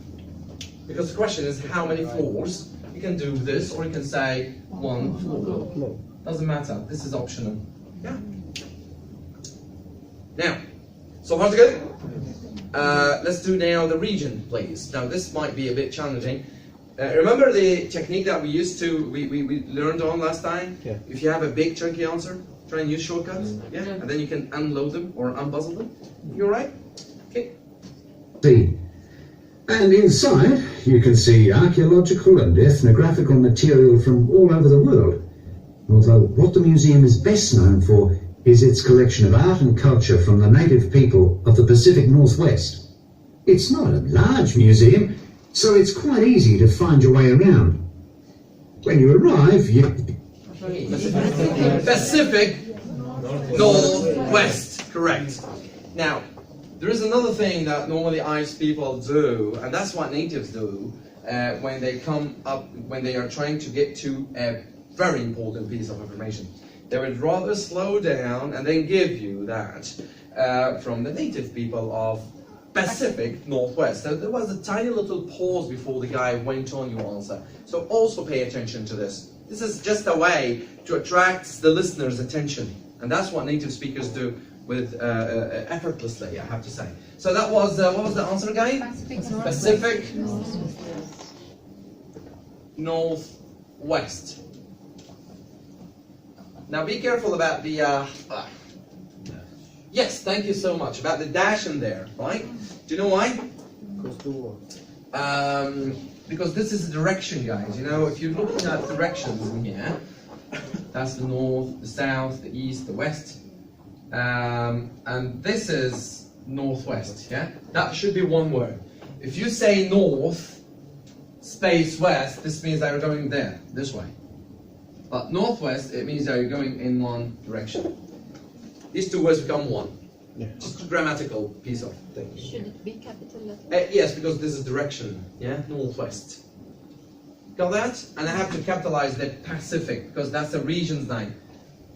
Because the question is how many floors. You can do this, or you can say one floor. Doesn't matter. This is optional. Yeah. Now, so far so good? Let's do now the region, please. Now this might be a bit challenging. Remember the technique that we used to, we learned on last time? Yeah. If you have a big chunky answer, try and use shortcuts, yeah? And then you can unload them or unpuzzle them. You alright? Okay. See. And inside, you can see archaeological and ethnographical material from all over the world. Although what the museum is best known for is its collection of art and culture from the native people of the Pacific Northwest. It's not a large museum, so it's quite easy to find your way around. When you arrive, Pacific Northwest, correct. Now, there is another thing that normally Irish people do, and that's what natives do when they come up, when they are trying to get to a very important piece of information. They would rather slow down and then give you that from the native people of Pacific Northwest. So there was a tiny little pause before the guy went on your answer. So also pay attention to this. This is just a way to attract the listener's attention. And that's what native speakers do with effortlessly, I have to say. So that was, what was the answer again? Pacific Northwest. Now be careful about the, yes, thank you so much, about the dash in there, right? Do you know why? Because this is a direction, guys. You know, if you're looking at directions in here, that's the north, the south, the east, the west. And this is northwest, yeah? That should be one word. If you say north, space west, this means that you're going there, this way. But northwest, it means that you're going in one direction. These two words become one. Just grammatical piece of thing. Should it be capital letter? Yes, because this is direction, yeah, northwest. Got that? And I have to capitalize the Pacific because that's the region's name.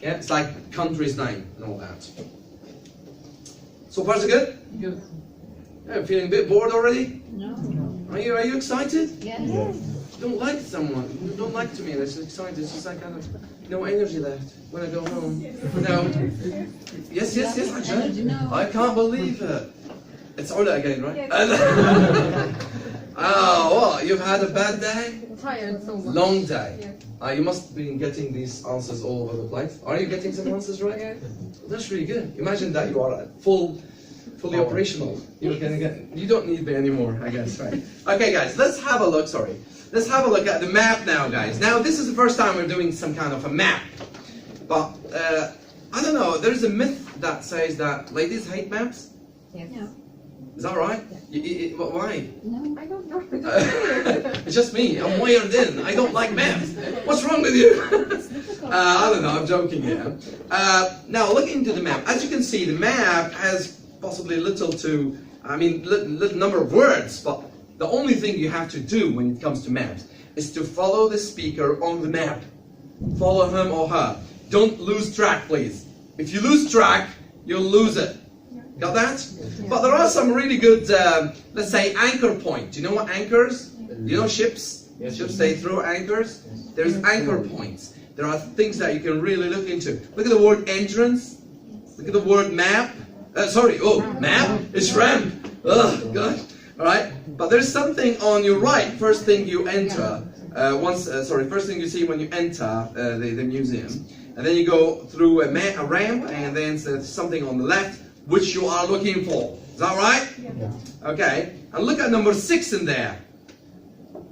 Yeah, it's like country's name and all that. So far so good? Yes. Yeah, feeling a bit bored already? No. Are you excited? Yes. You don't like someone. You don't like to me. That's excited. It's just like kind of no energy left when I go home. No. Yes, actually. Energy, no. I can't believe it. It's Ola again, right? Yes. Oh, what? You've had a bad day? Tired so much. Long day. Yes. You must have been getting these answers all over the place. Are you getting some answers right? Yes. That's really good. Imagine that you are fully operational. You're gonna get. You don't need me anymore, I guess, right? Okay, guys. Let's have a look. Let's have a look at the map now, guys. Now, this is the first time we're doing some kind of a map. But I don't know. There's a myth that says that ladies hate maps. Yes. Is that right? Why? No. I don't know. It's just me. I'm wired in. I don't like maps. What's wrong with you? I don't know. I'm joking here. Now, looking into the map, as you can see, the map has possibly little number of words, but the only thing you have to do when it comes to maps is to follow the speaker on the map. Follow him or her. Don't lose track, please. If you lose track, you'll lose it. Got that? But there are some really good, let's say, anchor points. Do you know what anchors? You know ships? Ships, they throw anchors. There's anchor points. There are things that you can really look into. Look at the word entrance. Look at the word map. Map is ramp. Oh, gosh. All right. But there's something on your right. First thing you enter. First thing you see when you enter the museum. And then you go through a ramp, and then there's something on the left, which you are looking for. Is that right? Yeah. Okay. And look at number 6 in there.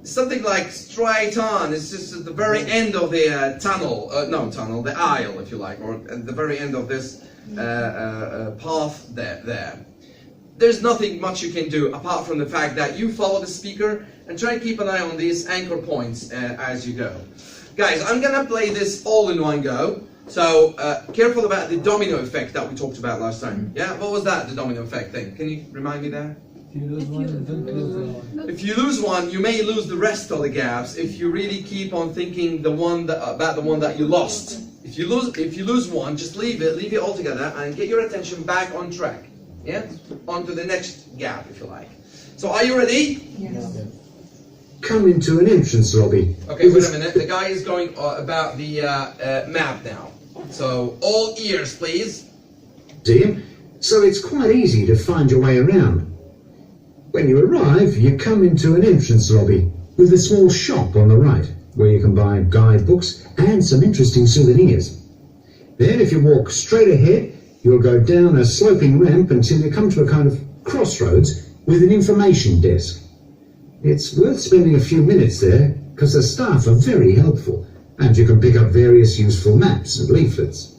Something like straight on. It's just at the very end of the the aisle, if you like, or at the very end of this path there. There's nothing much you can do apart from the fact that you follow the speaker and try and keep an eye on these anchor points as you go. Guys, I'm gonna play this all in one go. So, careful about the domino effect that we talked about last time. Yeah, what was that, the domino effect thing? Can you remind me there? If you lose one, don't lose the one. If you lose one, you may lose the rest of the gaps if you really keep on thinking about the one that you lost. If you lose one, just leave it altogether and get your attention back on track. Yeah? Onto the next gap, if you like. So, are you ready? Yes. Come into an entrance lobby. Okay, wait a minute. The guy is going about the map now. So, all ears, please. Dear, so it's quite easy to find your way around. When you arrive, you come into an entrance lobby with a small shop on the right, where you can buy guidebooks and some interesting souvenirs. Then, if you walk straight ahead, you'll go down a sloping ramp until you come to a kind of crossroads with an information desk. It's worth spending a few minutes there because the staff are very helpful and you can pick up various useful maps and leaflets.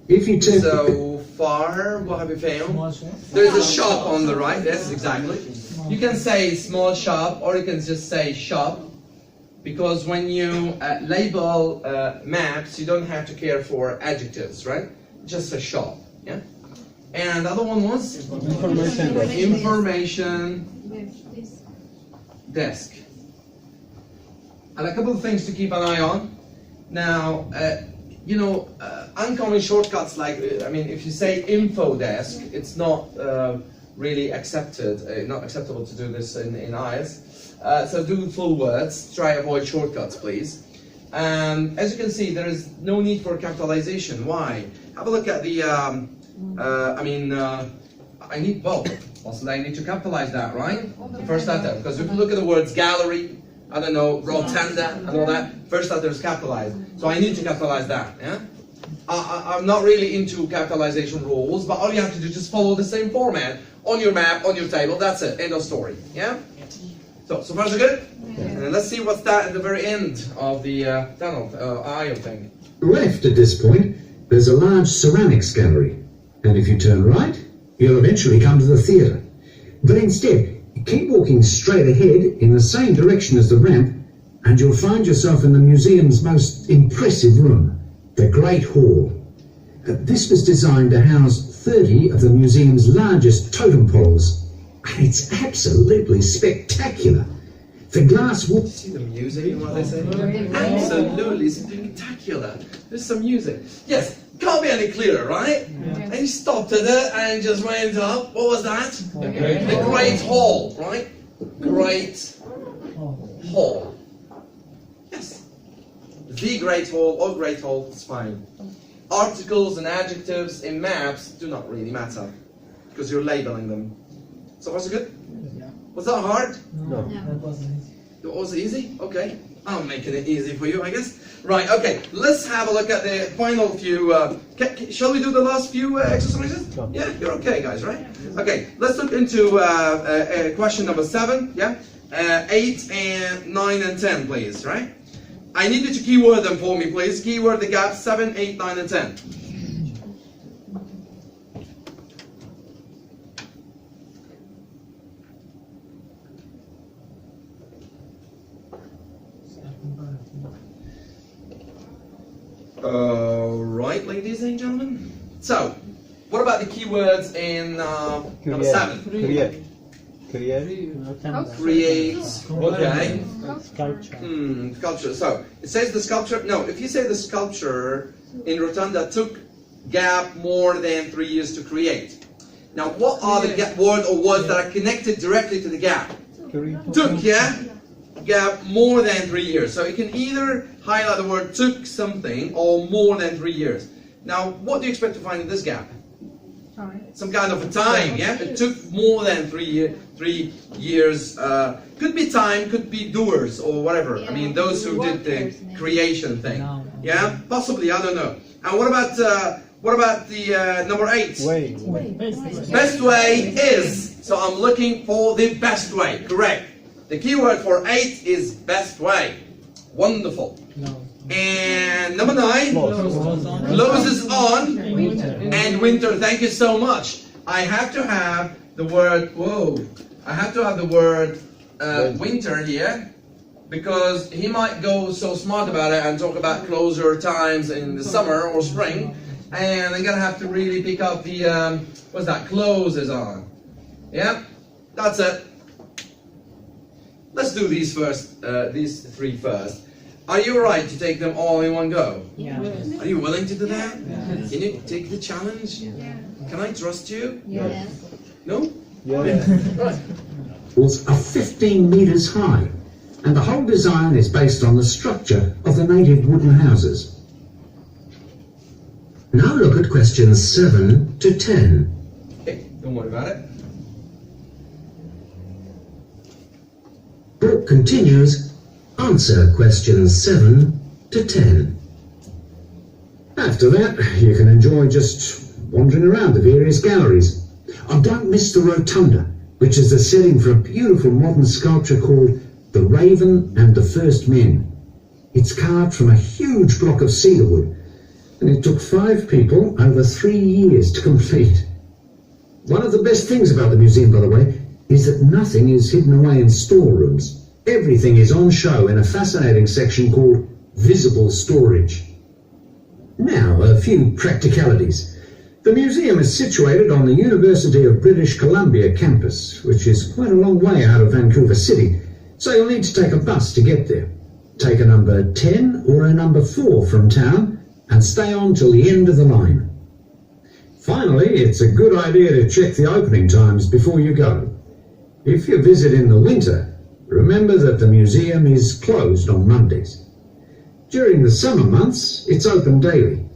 If you turn... So far, what have you found? Small shop. There's a shop on the right, yes, exactly. You can say small shop or you can just say shop, because when you label maps, you don't have to care for adjectives, right? Just a shop, yeah? And the other one was? Information desk. And a couple of things to keep an eye on. Now, uncommon shortcuts like, if you say info desk, it's not really accepted, not acceptable to do this in IELTS. So do full words, try avoid shortcuts, please. As you can see, there is no need for capitalization. Why? Have a look at the, I need to capitalize that, right? The first letter, because if you look at the words gallery, rotunda, and all that, first letter is capitalized. So I need to capitalize that, yeah? I'm not really into capitalization rules, but all you have to do is just follow the same format on your map, on your table, that's it, end of story, yeah? So far so good? Yeah. And then let's see what's that at the very end of the aisle thing. Left at this point, there's a large ceramics gallery, and if you turn right, you'll eventually come to the theatre. But instead, keep walking straight ahead in the same direction as the ramp, and you'll find yourself in the museum's most impressive room, the Great Hall. This was designed to house 30 of the museum's largest totem poles. And it's absolutely spectacular. The glass wall... See the music in what they say? Absolutely spectacular. There's some music. Yes, can't be any clearer, right? And he stopped at it and just went up. What was that? The Great Hall, right? Great Hall. Yes. The Great Hall or Great Hall, it's fine. Articles and adjectives in maps do not really matter because you're labeling them. So was it good? Was that hard? No. It was easy? Okay. I'm making it easy for you, I guess. Right, okay. Let's have a look at the final few. Shall we do the last few exercises? Sure. Yeah, you're okay, guys, right? Okay, let's look into question number 7, yeah? 8 and 9 and 10, please, right? I need you to keyword them for me, please. Keyword the gaps 7, 8, 9, and 10. Right, ladies and gentlemen. So, what about the keywords in number 7? Create. Create. Okay. Sculpture. Sculpture. So, it says the sculpture. No, if you say the sculpture in Rotunda took gap more than 3 years to create. Now, what are the word or words that are connected directly to the gap? Took, yeah? Gap more than 3 years. So you can either highlight the word took something or more than 3 years. Now, what do you expect to find in this gap? Some kind of a time, yeah? It took more than 3 years. Could be time, could be doers or whatever. I mean, those who did the creation thing. Yeah, possibly. I don't know. And what about the number 8? Way. Best way is. So I'm looking for the best way. Correct. The keyword for 8 is best way. Wonderful. And number 9, closes on and winter. Thank you so much. I have to have the word, I have to have the word winter here because he might go so smart about it and talk about closer times in the summer or spring. And I'm going to have to really pick up the, what's that, closes on. Yeah, that's it. Let's do these first, these 3 first. Are you alright to take them all in one go? Yeah. Are you willing to do that? Can you take the challenge? Yeah. Can I trust you? Yes. No? Yeah. Right. Walls are 15 metres high, and the whole design is based on the structure of the native wooden houses. Now look at questions 7 to 10. Okay, don't worry about it. Book continues. Answer questions 7 to 10. After that, you can enjoy just wandering around the various galleries. Oh, don't miss the Rotunda, which is the setting for a beautiful modern sculpture called The Raven and the First Men. It's carved from a huge block of cedar wood, and it took 5 people over 3 years to complete. One of the best things about the museum, by the way, is that nothing is hidden away in storerooms. Everything is on show in a fascinating section called Visible Storage. Now, a few practicalities. The museum is situated on the University of British Columbia campus, which is quite a long way out of Vancouver City, so you'll need to take a bus to get there. Take a number 10 or a number 4 from town and stay on till the end of the line. Finally, it's a good idea to check the opening times before you go. If you visit in the winter, remember that the museum is closed on Mondays. During the summer months, it's open daily.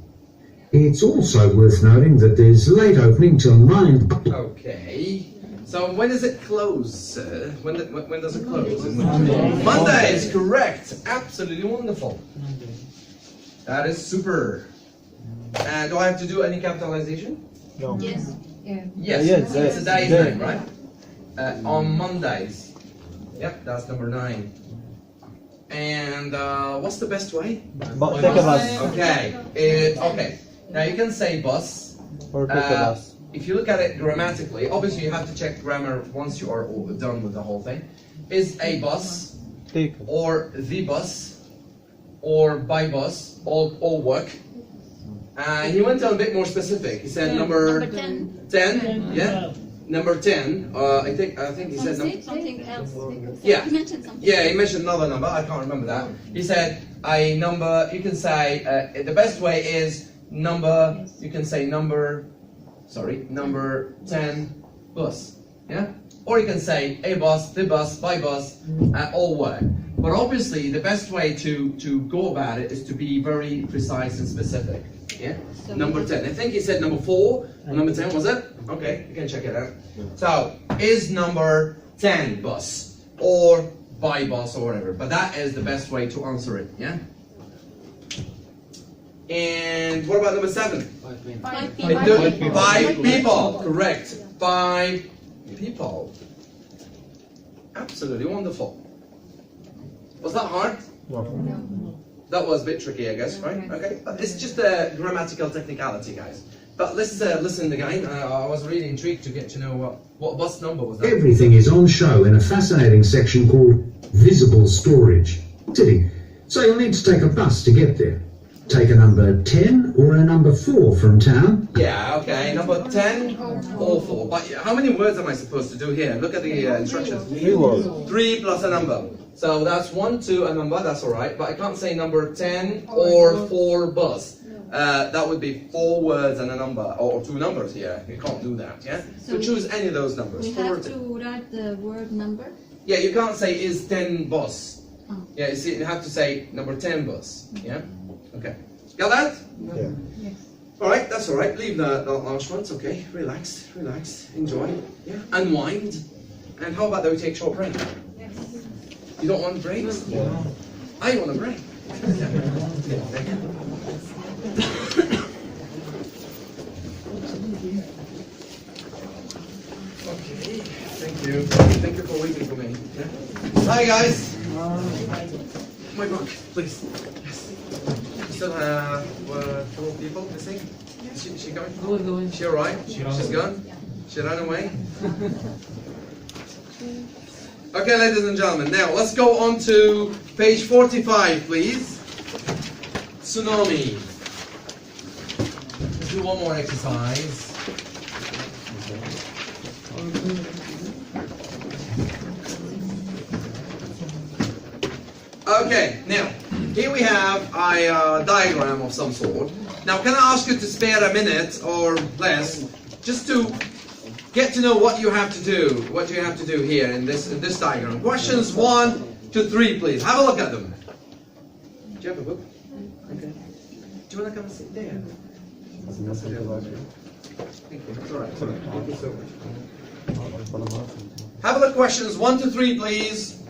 It's also worth noting that there's late opening till 9. Okay. So when does it close? When does it close? Monday is correct. Absolutely wonderful. That is super. And do I have to do any capitalization? No. Yes. Yes. Yes, It's a day yes. thing, right? On Mondays. Yep, that's number 9. And what's the best way? But take a bus. Okay. Okay. Now you can say bus. Or take a bus. If you look at it grammatically, obviously you have to check grammar once you are done with the whole thing. Is a bus Take. or the bus or by bus all work? He went on a bit more specific. He said number 10. 10, yeah? Number 10, I think he said number... Something else. Yeah. He mentioned something. Yeah, he mentioned another number, I can't remember that. He said a number, you can say, the best way is number, you can say number 10 bus, yeah? Or you can say a bus, the bus, by bus, all work. But obviously the best way to go about it is to be very precise and specific, yeah? So Number 10, I think he said number 4, or number 10, was it? Okay, you can check it out. So, is number 10 bus, or by bus, or whatever. But that is the best way to answer it, yeah? And what about number 7? 5 people. 5 people, correct. 5 people. Absolutely wonderful. Was that hard? That was a bit tricky, I guess, right? Okay, but it's just a grammatical technicality, guys. But let's listen again. I was really intrigued to get to know what bus number was that. Everything is on show in a fascinating section called Visible Storage. Silly. So you'll need to take a bus to get there. Take a number 10 or a number 4 from town. Yeah, okay, number 10 or 4. But how many words am I supposed to do here? Look at the instructions. 3 plus a number. So that's 1, 2, a number, that's alright. But I can't say number 10 or 4 bus. That would be 4 words and a number, or 2 numbers here. You can't do that, yeah? So choose any of those numbers. We have to write the word number. Yeah, you can't say is 10 bus. Oh. Yeah, you see, you have to say number 10 bus. Yeah? Okay. Got that? Yeah. Yes. Alright, that's alright. Leave the last ones, okay? Relax, enjoy. Yeah? Unwind. And how about that we take short break? Yes. You don't want breaks? Yeah. I want a break. Okay, thank you. Thank you for waiting for me. Yeah? Hi guys. My book, please. Yes. You still have 4 people missing? Is she going? She alright? She's gone? She ran away? Okay, ladies and gentlemen, now let's go on to page 45, please. Tsunami. Let's do one more exercise. Okay, now, here we have a diagram of some sort. Now, can I ask you to spare a minute or less, just to get to know what you have to do, here in this diagram. Questions 1 to 3, please. Have a look at them. Do you have a book? Okay. Do you want to come and sit there? Thank you. It's all right. Thank you so much. Have a look. Questions 1 to 3, please.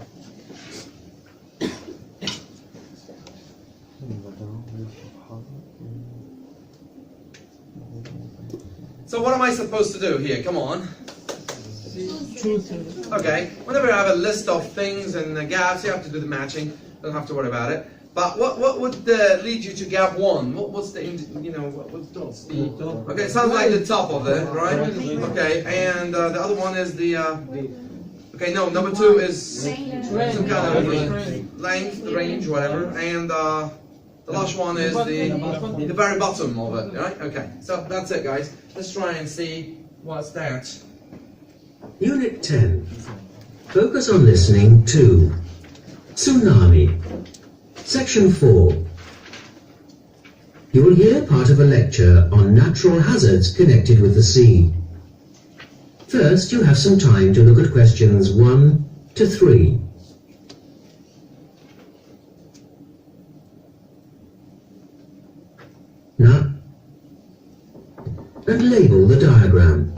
So what am I supposed to do here? Come on. Okay. Whenever you have a list of things and gaps, you have to do the matching. Don't have to worry about it. But what would lead you to gap 1? What's the okay? It sounds like the top of it, right? Okay. And the other one is the okay. No, number 2 is some kind of length, range, whatever. And the last one is the very bottom of it, right? Okay, so that's it, guys. Let's try and see what's that. Unit 10. Focus on listening to Tsunami. Section 4. You will hear part of a lecture on natural hazards connected with the sea. First, you have some time to look at questions 1 to 3. Now, and label the diagram.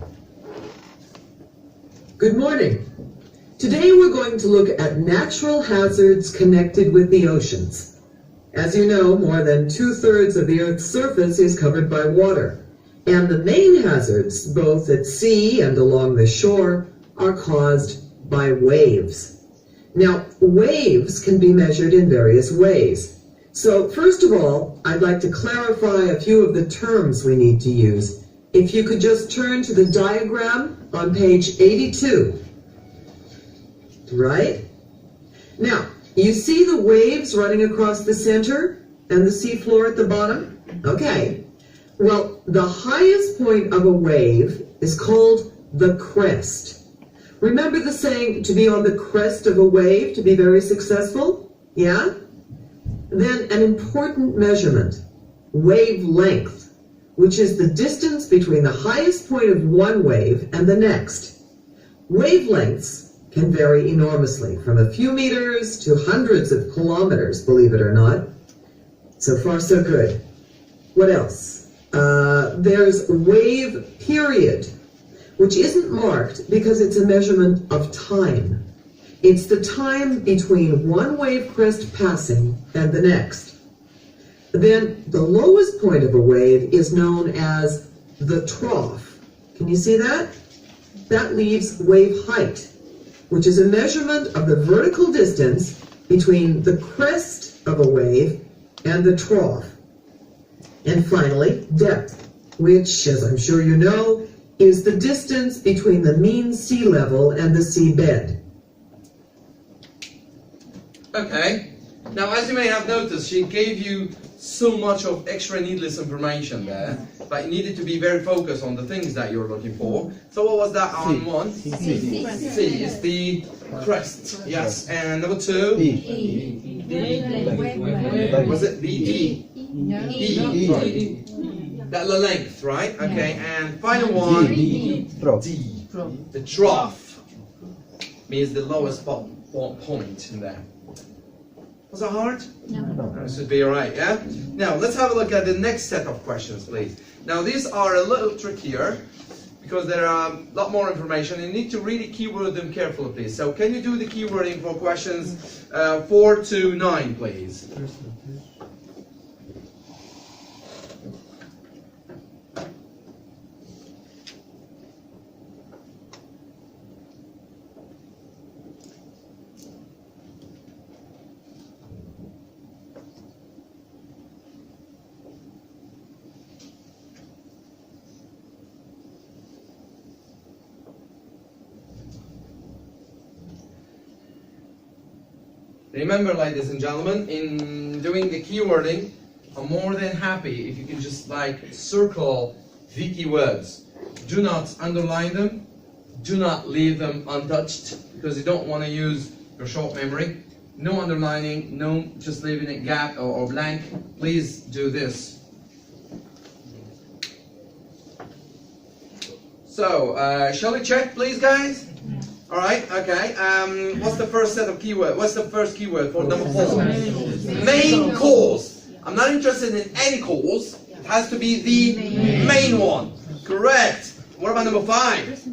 Good morning. Today we're going to look at natural hazards connected with the oceans. As you know, more than 2/3 of the Earth's surface is covered by water, and the main hazards, both at sea and along the shore, are caused by waves. Now, waves can be measured in various ways. So, first of all, I'd like to clarify a few of the terms we need to use. If you could just turn to the diagram on page 82. Right? Now, you see the waves running across the center and the seafloor at the bottom? Okay. Well, the highest point of a wave is called the crest. Remember the saying, to be on the crest of a wave to be very successful? Yeah? Then an important measurement, wavelength, which is the distance between the highest point of one wave and the next. Wavelengths can vary enormously, from a few meters to hundreds of kilometers, believe it or not. So far, so good. What else? There's wave period, which isn't marked because it's a measurement of time. It's the time between one wave crest passing and the next. Then the lowest point of a wave is known as the trough. Can you see that? That leaves wave height, which is a measurement of the vertical distance between the crest of a wave and the trough. And finally, depth, which, as I'm sure you know, is the distance between the mean sea level and the seabed. Okay. Now, as you may have noticed, she gave you so much of extra needless information there, but you needed to be very focused on the things that you're looking for. So what was that on one? C is the crest. Yes. And number two? Was it the E? E. That the length, right? Okay. And final one? D. The trough. Means the lowest point in there. Was it hard? No. It should be alright, yeah? Now, let's have a look at the next set of questions, please. Now, these are a little trickier because there are a lot more information. You need to really keyword them carefully, please. So, can you do the keywording for questions 4 to 9, please? Remember, ladies and gentlemen, in doing the keywording, I'm more than happy if you can just circle the keywords. Do not underline them. Do not leave them untouched because you don't want to use your short memory. No underlining, no just leaving it gap or blank. Please do this. So, shall we check, please, guys? All right, okay. What's the first set of keyword? What's the first keyword for number 4? Main cause. I'm not interested in any cause. It has to be the main one. Correct. What about number 5?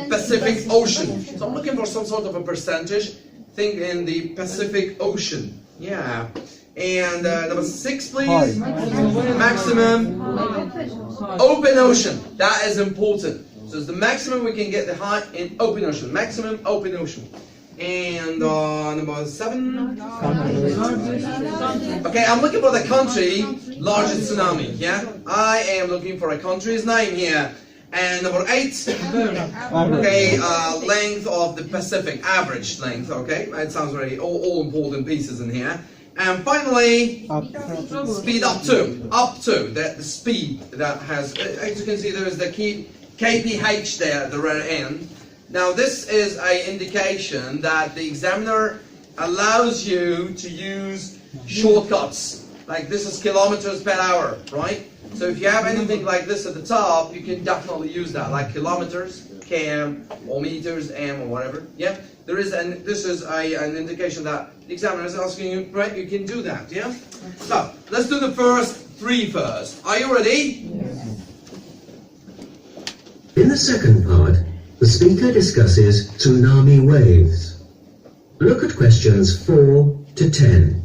Pacific Ocean. So I'm looking for some sort of a percentage. Think in the Pacific Ocean. Yeah. And number 6, please. Maximum open ocean. That is important. So it's the maximum we can get the height in open ocean. Maximum open ocean. And number 7. Okay, I'm looking for the country largest tsunami. Yeah, I am looking for a country's name here. And number 8. Okay, length of the Pacific, average length. Okay, that sounds very all important pieces in here. And finally, speed up to the speed that has. As you can see, there is the key. KPH there at the rear end. Now this is an indication that the examiner allows you to use shortcuts. Like this is kilometers per hour, right? So if you have anything like this at the top, you can definitely use that, like kilometers, km, or meters, m, or whatever. Yeah, there is this is an indication that the examiner is asking you, right? You can do that, yeah? So let's do the first 3 first. Are you ready? Yes. In the second part, the speaker discusses tsunami waves. Look at questions 4 to 10.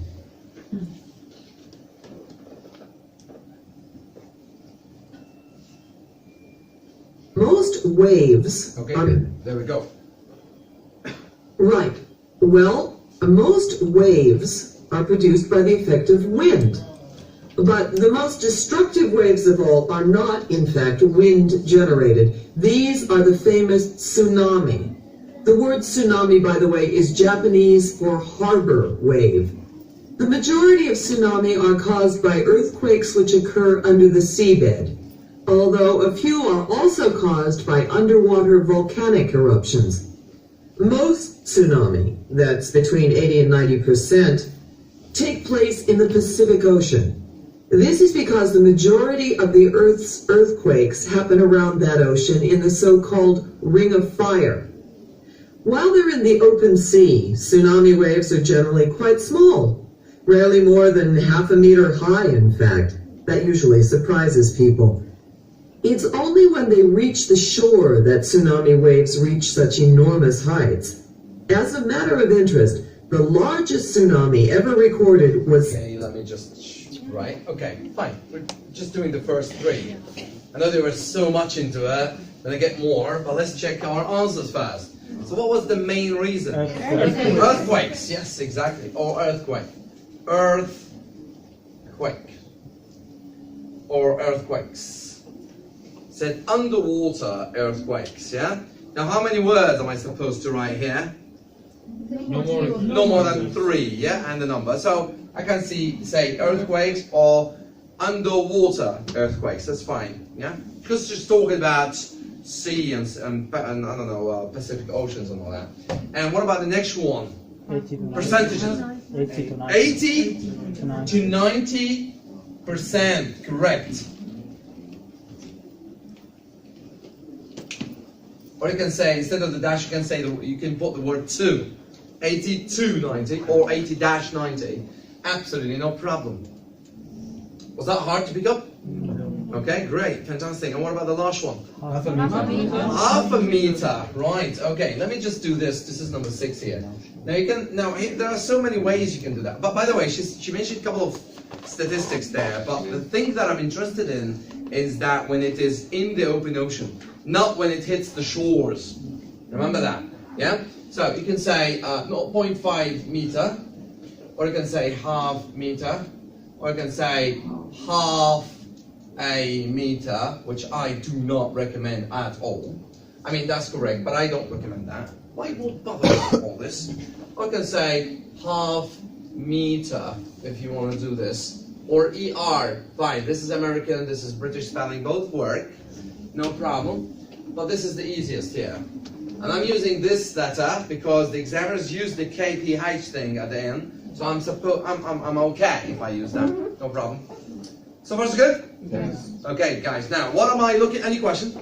Most waves there we go. Right. Well, most waves are produced by the effect of wind. But the most destructive waves of all are not, in fact, wind-generated. These are the famous tsunami. The word tsunami, by the way, is Japanese for harbor wave. The majority of tsunami are caused by earthquakes which occur under the seabed, although a few are also caused by underwater volcanic eruptions. Most tsunami, that's between 80 and 90%, take place in the Pacific Ocean. This is because the majority of the Earth's earthquakes happen around that ocean in the so-called Ring of Fire. While they're in the open sea, tsunami waves are generally quite small, rarely more than half a meter high, in fact. That usually surprises people. It's only when they reach the shore that tsunami waves reach such enormous heights. As a matter of interest, the largest tsunami ever recorded was... Okay, let me just... Right, okay, fine. We're just doing the first three. I know there was so much into it, gonna get more, but let's check our answers first. So what was the main reason? Earthquakes, yes, exactly. Or earthquake. Earthquake. Or earthquakes. Said underwater earthquakes, yeah? Now how many words am I supposed to write here? No more than 3, yeah? And the number. So I can say earthquakes or underwater earthquakes. That's fine, yeah? Because just talking about sea and I don't know, Pacific Oceans and all that. And what about the next one? Percentages. 80 to 90%. Correct. Or you can say, instead of the dash, you can say, you can put the word to. 80 to 90 or 80-90. Absolutely no problem. Was that hard to pick up? Okay, great, fantastic. And what about the last one? Half a meter. Half a meter, right? Okay, let me just do this. This is number 6 here. Now you can. Now there are so many ways you can do that. But by the way, she mentioned a couple of statistics there. But the thing that I'm interested in is that when it is in the open ocean, not when it hits the shores. Remember that, yeah? So you can say 0.5 meter, or you can say half meter, or you can say half a meter, which I do not recommend at all. I mean, that's correct, but I don't recommend that. Why would bother with all this? Or you can say half meter, if you want to do this. Or ER, fine, this is American, this is British spelling, both work, no problem. But this is the easiest here. And I'm using this letter because the examiners use the KPH thing at the end. So I'm okay if I use that, no problem. So far so good? Yes. Okay, guys, now what am I looking, any question?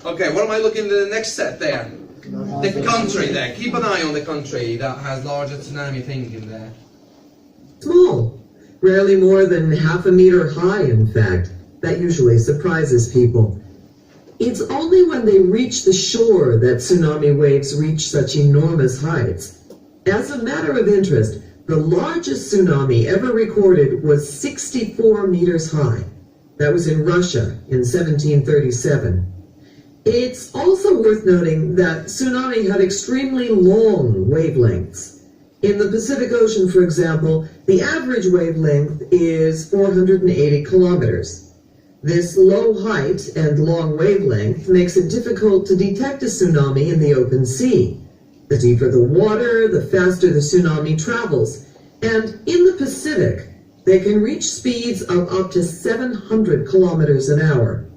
Okay, what am I looking at the next set there? The country there, keep an eye on the country that has larger tsunami thing in there. small, rarely more than half a meter high, in fact. That usually surprises people. It's only when they reach the shore that tsunami waves reach such enormous heights. As a matter of interest, the largest tsunami ever recorded was 64 meters high. That was in Russia in 1737. It's also worth noting that tsunami had extremely long wavelengths. In the Pacific Ocean, for example, the average wavelength is 480 kilometers. This low height and long wavelength makes it difficult to detect a tsunami in the open sea. The deeper the water, the faster the tsunami travels. And in the Pacific, they can reach speeds of up to 700 kilometers an hour.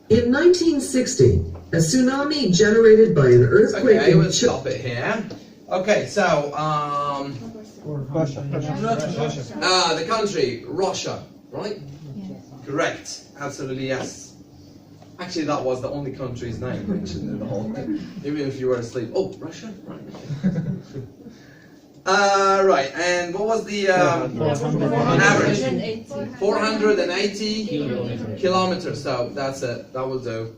In 1960, a tsunami generated by an earthquake Okay, in we'll stop it here. Okay, so, Russia. the country, Russia, right? Correct, absolutely yes. Actually, that was the only country's name mentioned in the whole thing, even if you were asleep. Oh, Russia? Right. Right, and what was the average? 480 kilometers, so that's it, that will do.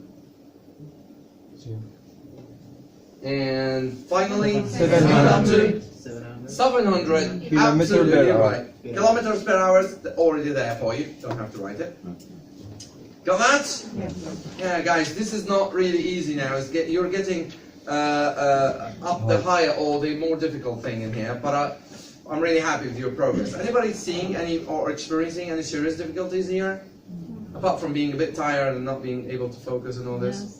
And finally, 700 absolutely right. Kilometers per hour is already there for you, don't have to write it. Got that? Yeah, guys, this is not really easy now. You're getting up the higher or the more difficult thing in here, but I'm really happy with your progress. Anybody seeing any or experiencing any serious difficulties here? Apart from being a bit tired and not being able to focus on all this?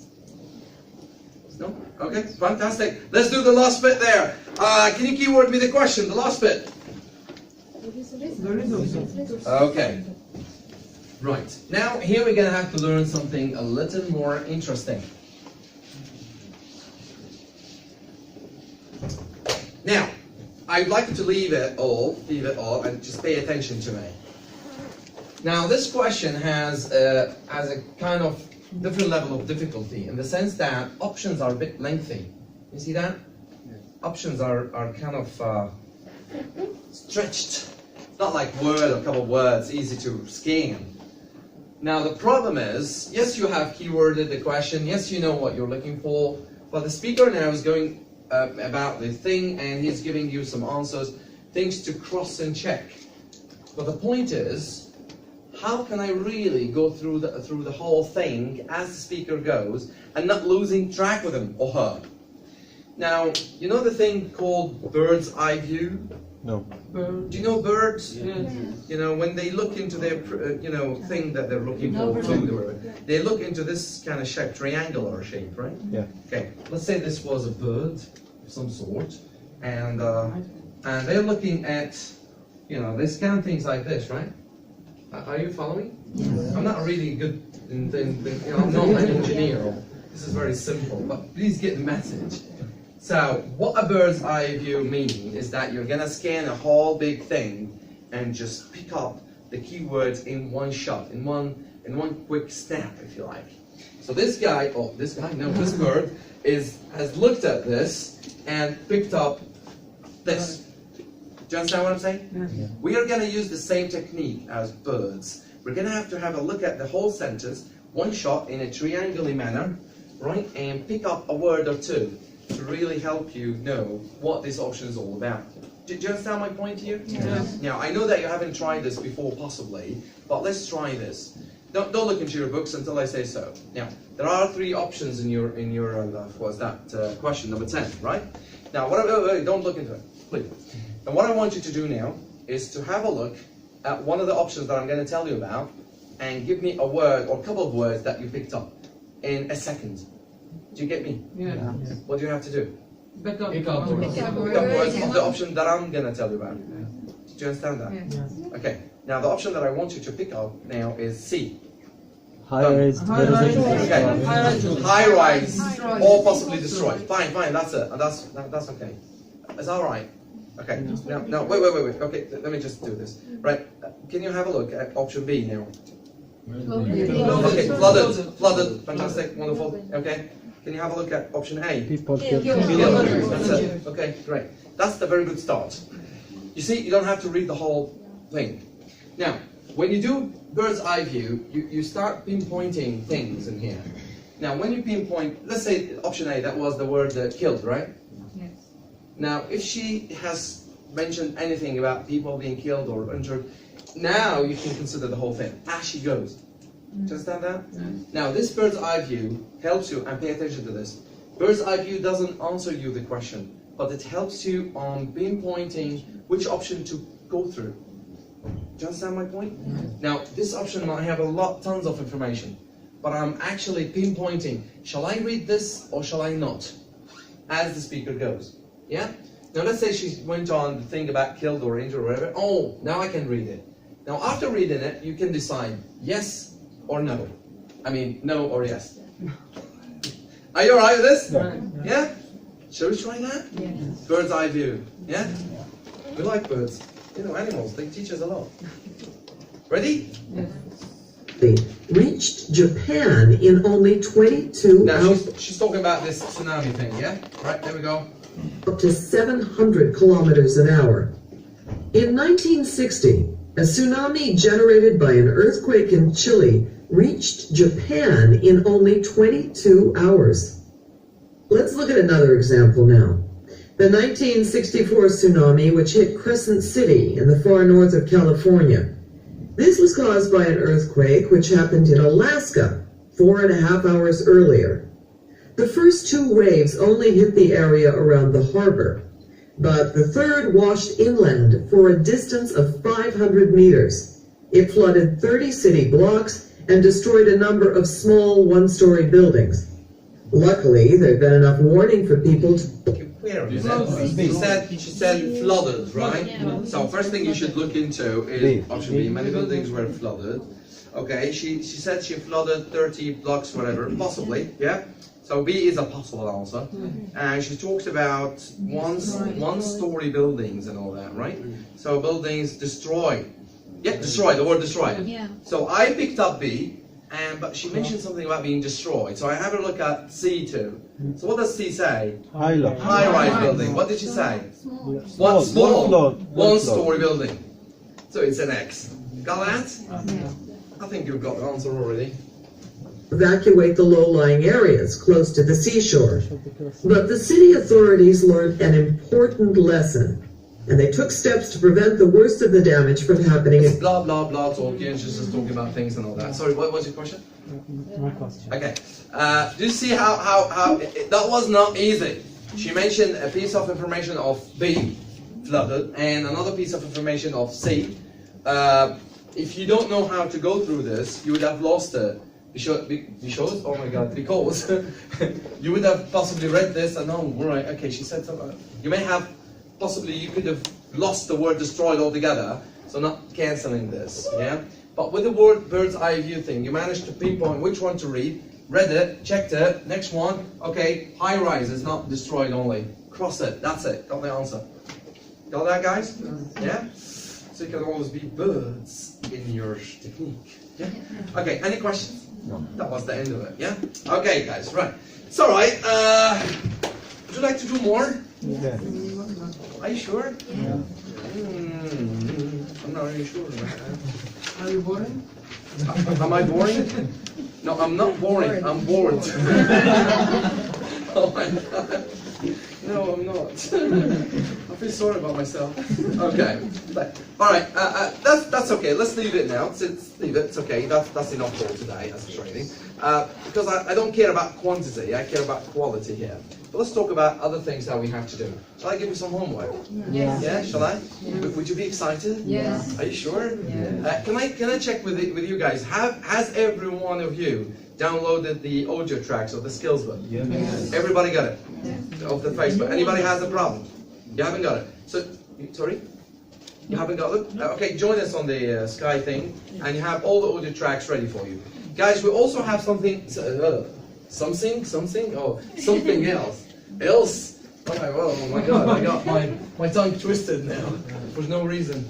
No? Okay, fantastic. Let's do the last bit there. Can you keyword me the question, the last bit? Okay. Right. Now, here we're going to have to learn something a little more interesting. Now, I'd like to leave it all, and just pay attention to me. Now, this question has a kind of different level of difficulty in the sense that options are a bit lengthy. You see that? Options are kind of stretched. It's not like word or a couple of words, easy to scan. Now, the problem is, yes, you have keyworded the question, yes, you know what you're looking for, but the speaker now is going about the thing and he's giving you some answers, things to cross and check. But the point is, how can I really go through the whole thing as the speaker goes and not losing track with him or her? Now, you know the thing called bird's eye view? No. Do you know birds? Yeah. You know, when they look into their, thing that they're looking for, food or whatever, they look into this kind of shape, triangular shape, right? Yeah. Okay, let's say this was a bird of some sort, and they're looking at, they scan things like this, right? Are you following? Yes. I'm not really good in I'm not an engineer. This is very simple, but please get the message. So, what a bird's eye view means is that you're gonna scan a whole big thing and just pick up the keywords in one shot, in one quick snap, if you like. So this bird has looked at this and picked up this. Do you understand what I'm saying? Yeah. We are gonna use the same technique as birds. We're gonna have a look at the whole sentence, one shot in a triangular manner, right, and pick up a word or two to really help you know what this option is all about. Do you understand my point here? Yes. Now, I know that you haven't tried this before, possibly, but let's try this. Don't look into your books until I say so. Now, there are 3 options in your question number 10, right? Now, don't look into it, please. And what I want you to do now is to have a look at one of the options that I'm going to tell you about and give me a word or a couple of words that you picked up in a second. Do you get me? Yeah. What do you have to do? Pick up words of the option that I'm going to tell you about. Do you understand that? Yeah. Okay. Now the option that I want you to pick up now is C. High-rise, okay. High-rise, or possibly destroy. Fine. That's it. That's okay. Is that all right? Okay. Now, wait. Okay. Let me just do this. Right. Can you have a look at option B now? Okay, flooded, fantastic, wonderful, okay. Can you have a look at option A? People killed. That's it, okay, great. That's the very good start. You see, you don't have to read the whole thing. Now, when you do bird's eye view, you start pinpointing things in here. Now, when you pinpoint, let's say option A, that was the word killed, right? Yes. Now, if she has mentioned anything about people being killed or injured, now you can consider the whole thing as she goes. Do you understand that? Now this bird's eye view helps you, and pay attention to this. Bird's eye view doesn't answer you the question, but it helps you on pinpointing which option to go through. Do you understand my point? Now this option might have tons of information, but I'm actually pinpointing, shall I read this or shall I not? As the speaker goes. Yeah? Now let's say she went on the thing about killed or injured or whatever. Oh, now I can read it. Now after reading it, you can decide yes or no. I mean, no or yes. Are you alright with this? Yeah? Shall we try that? Yes. Bird's eye view. Yeah? We like birds. Animals, they teach us a lot. Ready? Yes. They reached Japan in only 22 hours. Now she's talking about this tsunami thing, yeah? Right, there we go. Up to 700 kilometers an hour. In 1960, a tsunami generated by an earthquake in Chile reached Japan in only 22 hours. Let's look at another example now. The 1964 tsunami, which hit Crescent City in the far north of California. This was caused by an earthquake which happened in Alaska 4.5 hours earlier. The first 2 waves only hit the area around the harbor, but the third washed inland for a distance of 500 meters. It flooded 30 city blocks and destroyed a number of small 1-story buildings. Luckily, there had been enough warning for people to Where? She said flooded, right? So first thing you should look into is option B. Many buildings were flooded. Okay, she said she flooded 30 blocks, whatever, possibly, yeah? So B is a possible answer. And she talked about one-story buildings and all that, right? So buildings destroyed. Yeah, destroyed, the word destroyed. Yeah. So I picked up B, but she mentioned something about being destroyed. So I have a look at C too. So what does C say? High-rise building. What did she say? One-story building. So it's an X. Got that? I think you've got the answer already. Evacuate the low-lying areas close to the seashore. But the city authorities learned an important lesson, and they took steps to prevent the worst of the damage from happening. It's blah, blah, blah talking, she's just talking about things and all that. Sorry, what was your question? My question. Okay. Do you see how that was not easy? She mentioned a piece of information of B, flooded, and another piece of information of C. If you don't know how to go through this, you would have lost it. Because, oh my God, because you would have possibly read this and oh, right, okay, she said something. You may have, possibly you could have lost the word destroyed altogether, so not cancelling this, yeah? But with the word bird's eye view thing, you managed to pinpoint which one to read, read it, checked it, next one, okay, high rise is not destroyed only. Cross it, that's it, got the answer. Got that, guys? Yeah? So you can always be birds in your technique. Yeah? Okay, any questions? No. That was the end of it, yeah? Okay, guys, right. It's alright. Would you like to do more? Yeah. Are you sure? Yeah. I'm not really sure. Are you boring? Am I boring? No, I'm not boring. I'm bored. Oh my God. No, I'm not. I feel sorry about myself. Okay. All right. That's okay. Let's leave it now. Leave it. It's okay. That's enough for today as a training. Because I don't care about quantity. I care about quality here. But let's talk about other things that we have to do. Shall I give you some homework? Yes. Yeah. Shall I? Would you be excited? Yes. Are you sure? Yes. Can I check with you guys? Has every one of you downloaded the audio tracks of the skills book? Yes. Everybody got it? Of the Facebook. Anybody has a problem? You haven't got it? So, sorry? You haven't got it? Okay, join us on the Sky thing, and you have all the audio tracks ready for you. Guys, we also have something else. Oh my God, I got my tongue twisted now for no reason.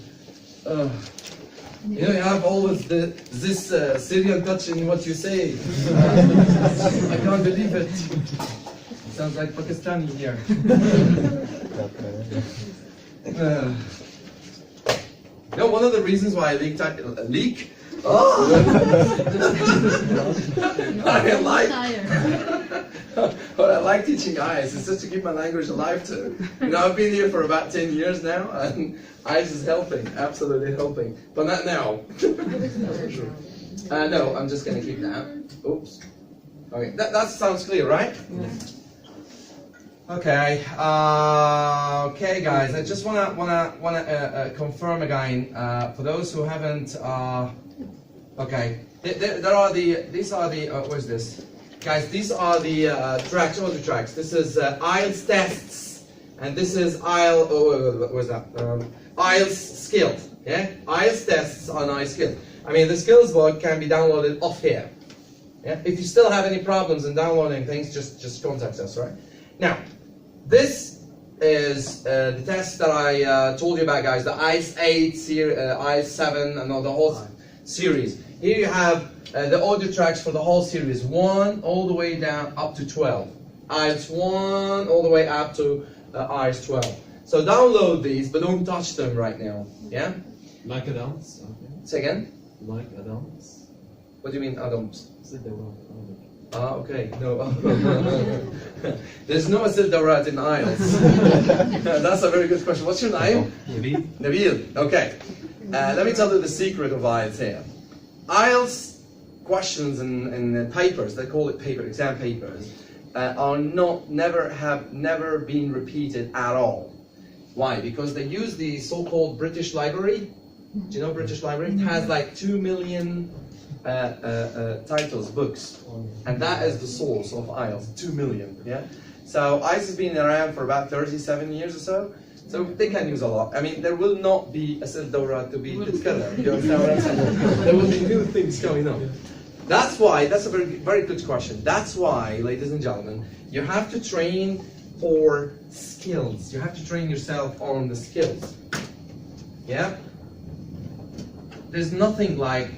You know, you have always this Syrian touch in what you say. I can't believe it. Sounds like Pakistani here. You know, one of the reasons why I leak? Oh! What I like teaching IELTS is just to keep my language alive too. You know, I've been here for about 10 years now, and IELTS is helping, absolutely helping. But not now. No, I'm just going to keep that. Oops. Okay, that sounds clear, right? Yeah. Okay. Okay, guys. I just wanna confirm again for those who haven't. Okay. These are the. Where's this? Guys, these are the tracks, audio tracks. This is IELTS tests, and this is IELTS. Oh, where's that? IELTS skilled. Yeah, IELTS tests on IELTS skilled. I mean, the skills book can be downloaded off here. Yeah. If you still have any problems in downloading things, just contact us, right? Now, this is the test that I told you about, guys. The IELTS 8, IELTS 7, and all the whole series. Here you have the audio tracks for the whole series, 1 all the way down up to 12. IELTS 1 all the way up to IELTS 12. So download these, but don't touch them right now. Yeah? Like add-ons? Okay. Say again? Like add-ons? What do you mean add-ons? Ah, okay. No. There's no Asil Dawrat in IELTS. That's a very good question. What's your name? Nabil. Nabil. Okay. Let me tell you the secret of IELTS here. IELTS questions and papers, they call it exam papers, have never been repeated at all. Why? Because they use the so-called British Library. Do you know British Library? It has like 2 million titles, books, and that is the source of IELTS, 2 million. Yeah. So IELTS has been around for about 37 years or so. So they can use a lot. I mean, there will not be a Dora to be together. You understand what I'm saying? There will be new things going on. That's why, that's a very, very good question. That's why, ladies and gentlemen, you have to train for skills. You have to train yourself on the skills. Yeah? There's nothing like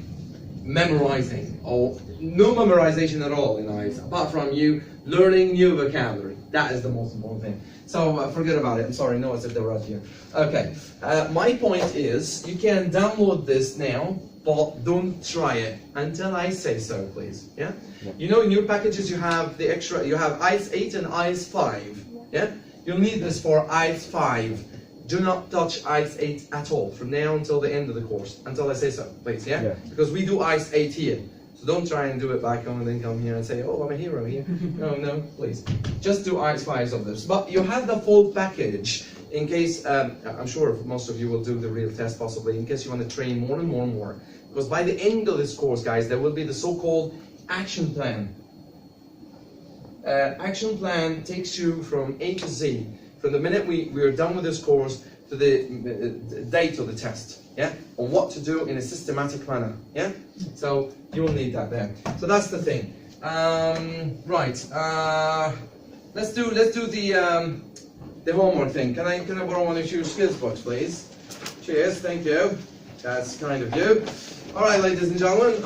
memorizing, or no memorization at all in IELTS, apart from you learning new vocabulary. That is the most important thing. So forget about it. I'm sorry, no, I said they were right here. Okay, my point is, you can download this now, but don't try it until I say so, please. Yeah? You know, in your packages you have the extra, you have IELTS 8 and IELTS 5. Yeah? You'll need this for IELTS 5. Do not touch IELTS 8 at all from now until the end of the course, until I say so, please. Yeah? Because we do IELTS 8 here. So don't try and do it back home and then come here and say, oh, I'm a hero here. No, please. Just do IELTS 5s of this. But you have the full package in case, I'm sure most of you will do the real test possibly, in case you want to train more and more and more. Because by the end of this course, guys, there will be the so-called action plan. Action plan takes you from A to Z, from the minute we are done with this course to the date of the test, yeah? On what to do in a systematic manner, yeah? So you'll need that there. So that's the thing. Right. Let's do the homework thing. Can I borrow one of your skills books, please? Cheers. Thank you. That's kind of you. All right, ladies and gentlemen.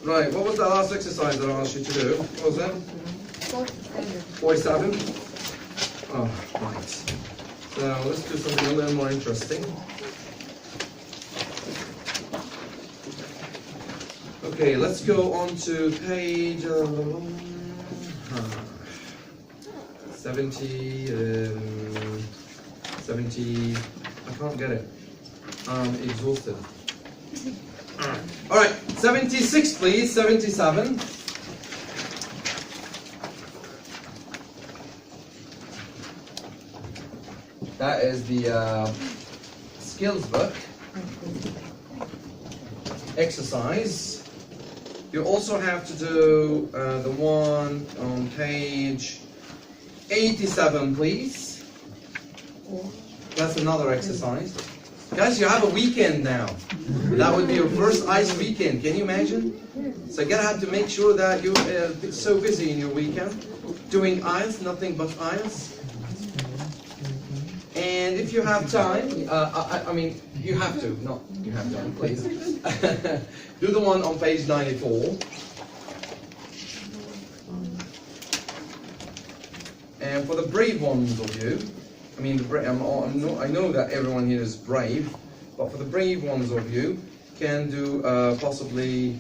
Right. What was that last exercise that I asked you to do? What was it? 47. Oh, right. So let's do something a little more interesting. Okay, let's go on to page 70. 70. I can't get it. I'm exhausted. All right, 76, please. 77. That is the skills book. Exercise. You also have to do the one on page 87, please. That's another exercise. Guys, you have a weekend now. That would be your first IELTS weekend. Can you imagine? So you're gonna have to make sure that you're so busy in your weekend doing IELTS, nothing but IELTS. And if you have time, I mean, you have to, not you have to, please. Do the one on page 94. And for the brave ones of you, I mean, I know that everyone here is brave, but for the brave ones of you, can do possibly,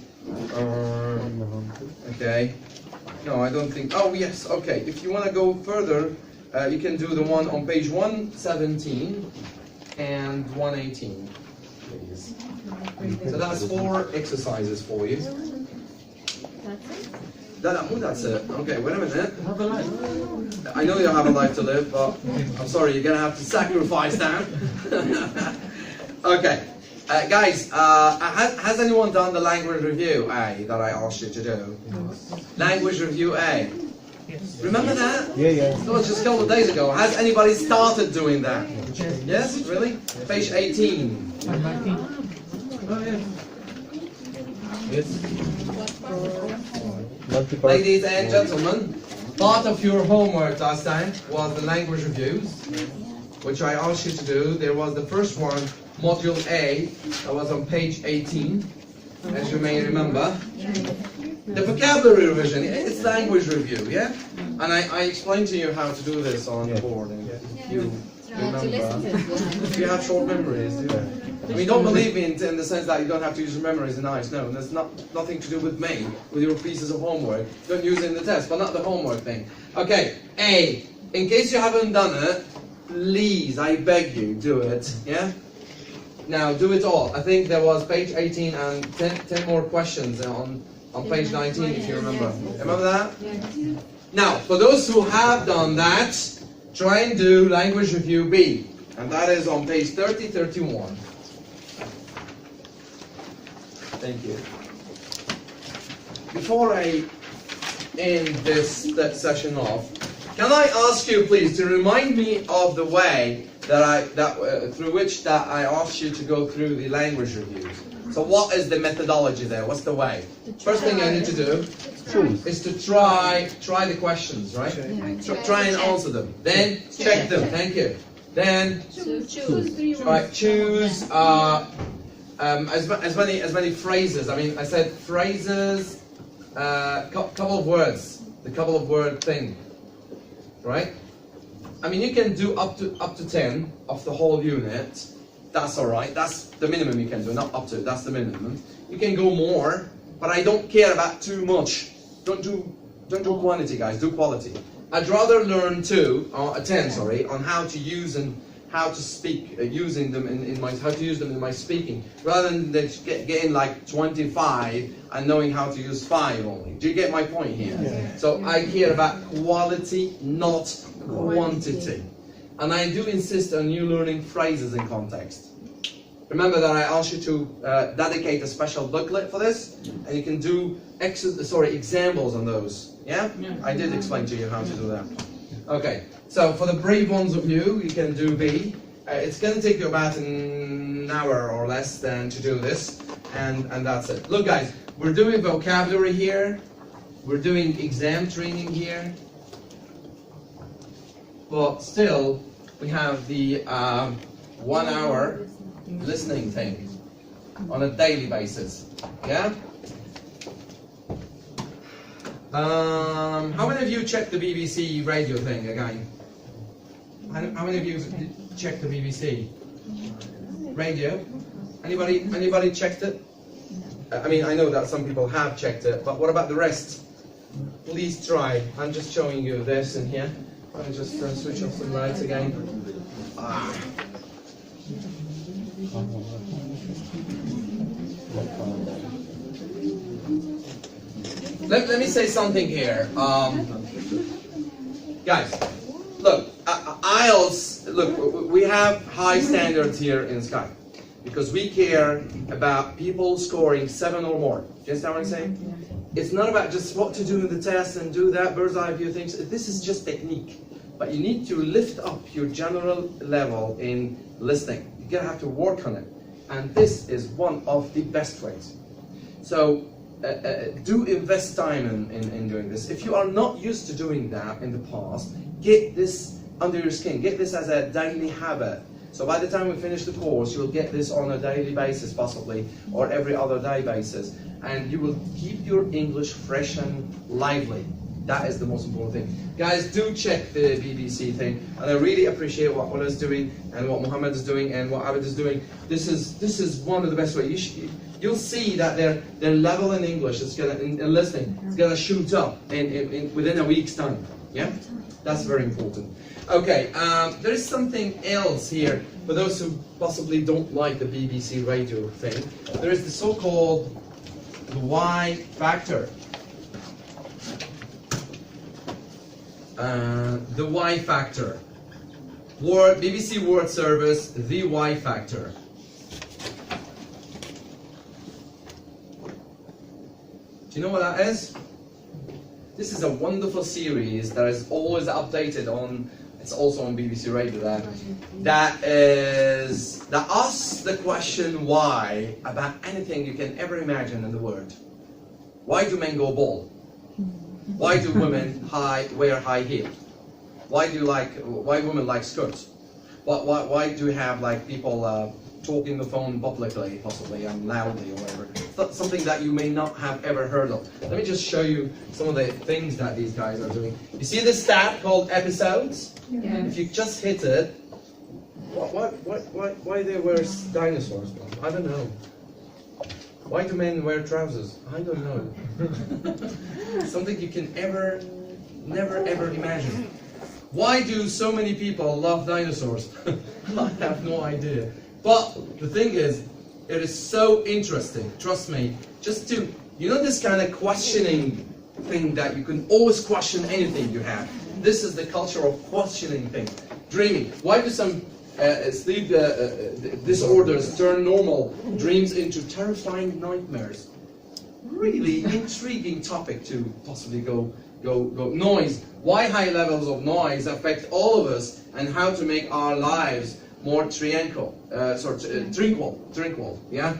okay. No, I don't think, oh yes, okay. If you want to go further, you can do the one on page 117 and 118, please. So that's 4 exercises for you. That's it. Okay, wait a minute. Have a life. I know you have a life to live, but I'm sorry, you're going to have to sacrifice that. Okay. Guys, has anyone done the language review A that I asked you to do? Language review A. Yes. Remember that? Yeah. That was just a couple of days ago. Has anybody started doing that? Yes, really? Page 18. And 19. Oh, yeah. Yes. Ladies and gentlemen, part of your homework last time was the language reviews, which I asked you to do. There was the first one, Module A, that was on page 18, as you may remember. The vocabulary revision, it's language review, yeah? And I explained to you how to do this on the board, and you remember. You have short memories, do you? I mean, don't believe me in the sense that you don't have to use your memories in IELTS. No, there's nothing to do with me, with your pieces of homework. Don't use it in the test, but not the homework thing. Okay, A. In case you haven't done it, please, I beg you, do it, yeah? Now, do it all. I think there was page 18 and 10 more questions on page 19, if you remember. Remember that? Now, for those who have done that, try and do language review B. And that is on page 30-31. Thank you. Before I end this session off, can I ask you please to remind me of the way through which I asked you to go through the language reviews? So what is the methodology there? What's the way? First thing I need to do is to try the questions, right? Try and answer them. Then check them. Thank you. Then choose as many phrases. I mean, I said phrases, couple of words, the couple of word thing, right? I mean, you can do up to 10 of the whole unit. That's all right. That's the minimum you can do, not up to. That's the minimum. You can go more, but I don't care about too much. Don't do quantity, guys. Do quality. I'd rather learn 10 on how to use and how to speak, using them how to use them in my speaking, rather than getting like 25 and knowing how to use 5 only. Do you get my point here? Yeah. So I care about quality, not quantity. And I do insist on you learning phrases in context. Remember that I asked you to dedicate a special booklet for this, and you can do examples on those. Yeah? I did explain to you how to do that. Okay, so for the brave ones of you, you can do B. It's going to take you about an hour or less than to do this, and that's it. Look guys, we're doing vocabulary here, we're doing exam training here, but still we have the 1 hour listening thing on a daily basis. Yeah? How many of you checked the BBC radio thing again? How many of you checked the BBC radio? Anybody checked it? I mean, I know that some people have checked it, but what about the rest? Please try. I'm just showing you this in here. Let me just switch off some lights again. Let me say something here. Guys, look, IELTS, look, we have high standards here in Sky because we care about people scoring 7 or more. Do you understand what I'm saying? It's not about just what to do in the test and do that bird's eye view things. This is just technique. But you need to lift up your general level in listening. You're going to have to work on it. And this is one of the best ways. So do invest time in doing this. If you are not used to doing that in the past, get this under your skin. Get this as a daily habit. So by the time we finish the course, you'll get this on a daily basis possibly, or every other day basis. And you will keep your English fresh and lively. That is the most important thing. Guys, do check the BBC thing. And I really appreciate what Ola is doing, and what Mohammed is doing, and what Abid is doing. This is one of the best ways. You'll see that their level in English is gonna, in listening, it's gonna shoot up within a week's time. Yeah? That's very important. Okay, there is something else here for those who possibly don't like the BBC radio thing. There is the so-called Y factor. The Y factor. BBC Word Service, the Y factor. Do you know what that is? This is a wonderful series that is always updated on. It's also on BBC Radio. That asks the question why about anything you can ever imagine in the world. Why do men go bald? Why do women wear high heels? Why women like skirts? Why do you have like people talking the phone publicly, possibly, and loudly or whatever? Something that you may not have ever heard of. Let me just show you some of the things that these guys are doing. You see this stat called episodes? Yeah. If you just hit it, why they wear dinosaurs? I don't know. Why do men wear trousers? I don't know. Something you can never ever imagine. Why do so many people love dinosaurs? I have no idea. But the thing is, it is so interesting, trust me, just to, this kind of questioning thing that you can always question anything you have. This is the culture of questioning things. Dreaming. Why do some sleep disorders turn normal dreams into terrifying nightmares? really intriguing topic to possibly go noise. Why high levels of noise affect all of us, and how to make our lives more tranquil. Yeah,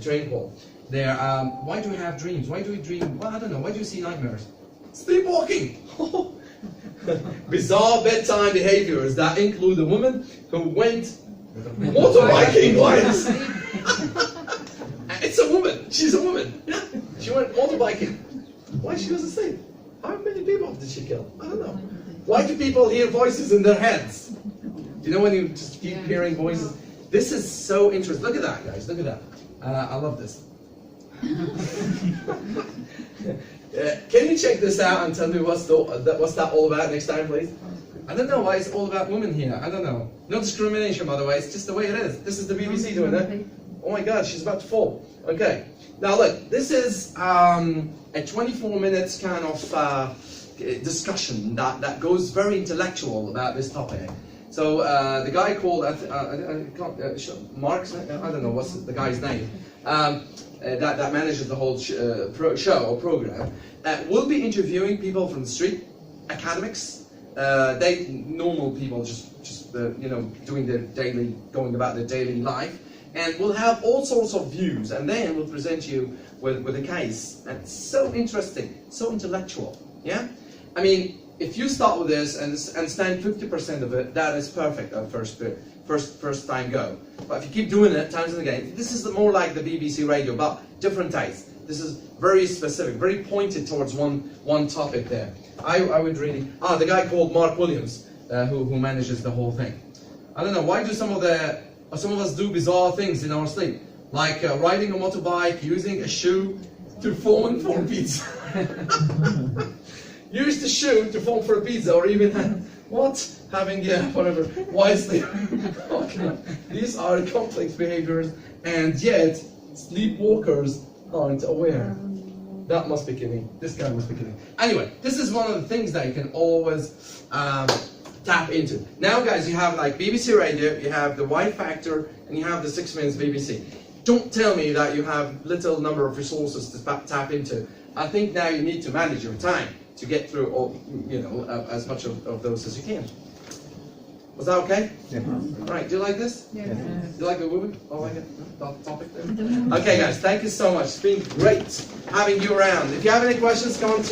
tranquil. There. Why do we have dreams? Why do we dream? Well, I don't know. Why do you see nightmares? Sleepwalking. Bizarre bedtime behaviors that include a woman who went motorbiking once. It's a woman. She's a woman. Yeah. She went motorbiking. Why she was asleep? How many people did she kill? I don't know. Why do people hear voices in their heads? You know when you just keep hearing voices? This is so interesting. Look at that, guys. Look at that. I love this. Can you check this out and tell me what's that all about next time, please? I don't know why it's all about women here. I don't know. No discrimination, by the way. It's just the way it is. This is the BBC doing it. Oh my God, she's about to fall. Okay. Now look, this is a 24 minutes kind of discussion that goes very intellectual about this topic. So the guy called Mark, I don't know what's the guy's name, that manages the whole show or program, will be interviewing people from the street, academics, normal people, just doing their going about their daily life, and we'll have all sorts of views, and then we'll present you with a case. And it's so interesting, so intellectual. Yeah, I mean, if you start with this and understand 50% of it, that is perfect at first time go. But if you keep doing it times and again, this is more like the BBC radio, but different taste. This is very specific, very pointed towards one topic there. I would really the guy called Mark Williams, who manages the whole thing. I don't know, why do some of us do bizarre things in our sleep, like riding a motorbike, using a shoe to phone for a pizza. Use the shoe to phone for a pizza, or even having whatever wisely. Okay. These are complex behaviors, and yet sleepwalkers aren't aware. That must be kidding. This guy must be kidding. Anyway, this is one of the things that you can always tap into. Now, guys, you have like BBC Radio, you have the Y Factor, and you have the 6 Minutes BBC. Don't tell me that you have little number of resources to tap into. I think now you need to manage your time to get through all, as much of those as you can. Was that okay? Yeah. Right, do you like this? Yeah. Do you like the women? Oh, like it? That topic there? Okay, guys, thank you so much. It's been great having you around. If you have any questions, come on to